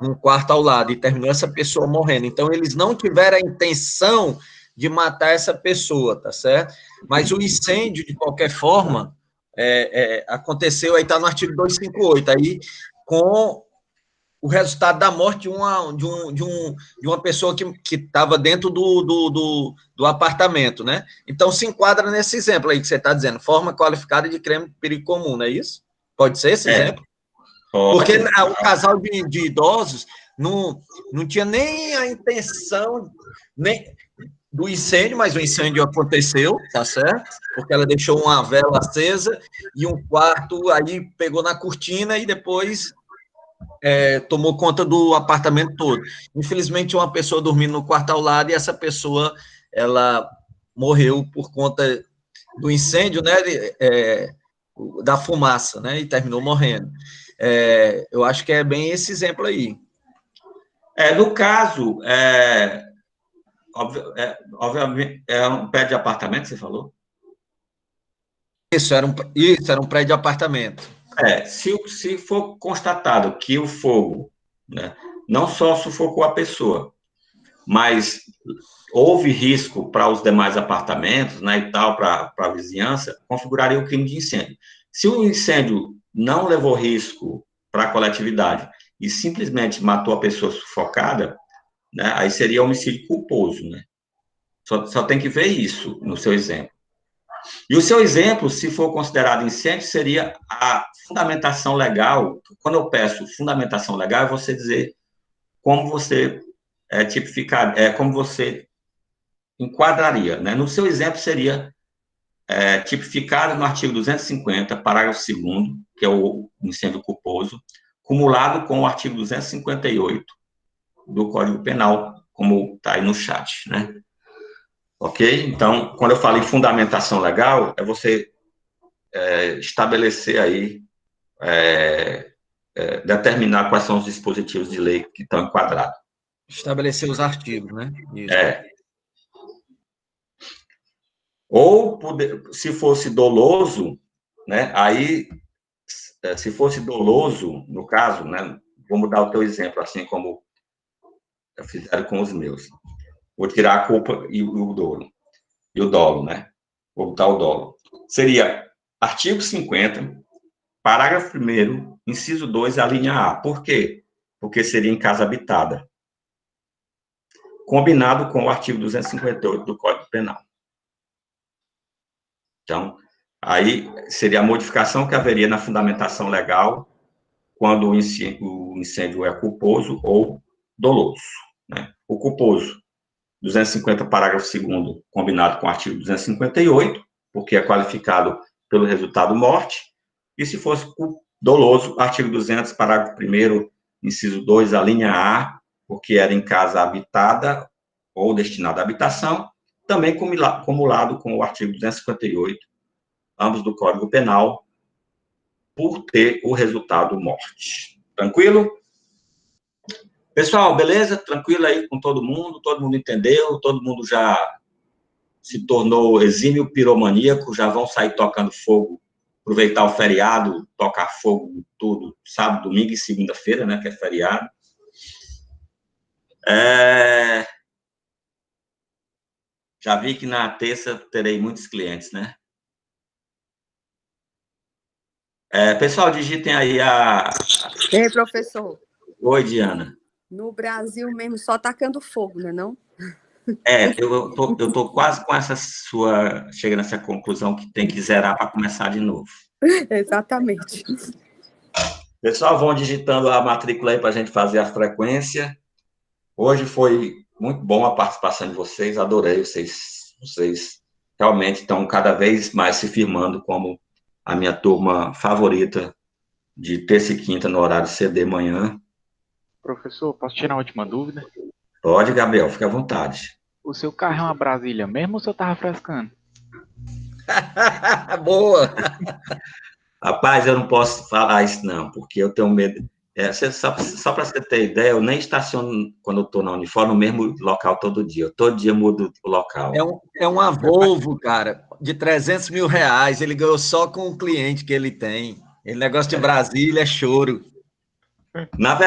num quarto ao lado, e terminou essa pessoa morrendo. Então, eles não tiveram a intenção de matar essa pessoa, tá certo? Mas o incêndio, de qualquer forma, aconteceu, aí está no artigo 258, aí com o resultado da morte de uma pessoa que estava dentro do apartamento, né? Então, se enquadra nesse exemplo aí que você está dizendo, forma qualificada de crime de perigo comum, não é isso? Pode ser esse exemplo? Porque o casal de idosos não tinha nem a intenção do incêndio, mas o incêndio aconteceu, tá certo? Porque ela deixou uma vela acesa e um quarto, aí pegou na cortina e depois tomou conta do apartamento todo. Infelizmente, uma pessoa dormindo no quarto ao lado e essa pessoa, ela morreu por conta do incêndio, né, da fumaça, né, e terminou morrendo. Eu acho que é bem esse exemplo aí. No caso, obviamente, é um prédio de apartamento, você falou? Isso, era um prédio de apartamento. Se for constatado que o fogo, né, não só sufocou a pessoa, mas houve risco para os demais apartamentos, né, e tal, para a vizinhança, configuraria o crime de incêndio. Se o incêndio não levou risco para a coletividade e simplesmente matou a pessoa sufocada, né, aí seria homicídio culposo, né? Só tem que ver isso no seu exemplo. E o seu exemplo, se for considerado incêndio, seria a fundamentação legal. Quando eu peço fundamentação legal, é você dizer como você tipificar, como você enquadraria, né? No seu exemplo, seria tipificado no artigo 250, parágrafo 2º, que é o incêndio culposo, cumulado com o artigo 258 do Código Penal, como está aí no chat, né? Ok? Então, quando eu falo em fundamentação legal, é você estabelecer aí, determinar quais são os dispositivos de lei que estão enquadrados. Estabelecer os artigos, né? Isso. Ou, se fosse doloso, né, aí, se fosse doloso, no caso, né, vou mudar o teu exemplo, assim como fizeram com os meus. Vou tirar a culpa e o dolo. E o dolo, né? Vou botar o dolo. Seria artigo 50, parágrafo 1º, inciso 2, a linha A. Por quê? Porque seria em casa habitada. Combinado com o artigo 258 do Código Penal. Então, aí seria a modificação que haveria na fundamentação legal quando o incêndio é culposo ou doloso, né? O culposo, 250, parágrafo 2º, combinado com o artigo 258, porque é qualificado pelo resultado morte, e se fosse doloso, artigo 200, parágrafo 1º, inciso 2, a linha A, porque era em casa habitada ou destinada à habitação, também cumulado com o artigo 258, ambos do Código Penal, por ter o resultado morte. Tranquilo? Pessoal, beleza? Tranquilo aí com todo mundo entendeu, todo mundo já se tornou exímio piromaníaco, já vão sair tocando fogo, aproveitar o feriado, tocar fogo tudo, sábado, domingo e segunda-feira, né, que é feriado. Já vi que na terça terei muitos clientes, né? Pessoal, digitem aí Ei, professor. Oi, Diana. No Brasil mesmo, só tacando fogo, né, não? Eu tô quase com essa sua... Chega nessa conclusão que tem que zerar para começar de novo. Exatamente. Pessoal, vão digitando a matrícula aí para a gente fazer a frequência. Hoje foi muito bom a participação de vocês, adorei, vocês realmente estão cada vez mais se firmando como a minha turma favorita de terça e quinta no horário CD manhã. Professor, posso tirar uma última dúvida? Pode, Gabriel, fica à vontade. O seu carro é uma Brasília mesmo ou o senhor tava frescando? Boa! Rapaz, eu não posso falar isso não, porque eu tenho medo. Só para você ter ideia, eu nem estaciono quando eu estou na Unifor no mesmo local todo dia. Eu todo dia mudo o local. É uma Volvo, cara, de 300 mil reais. Ele ganhou só com o cliente que ele tem. Ele negócio de Brasília é choro. Na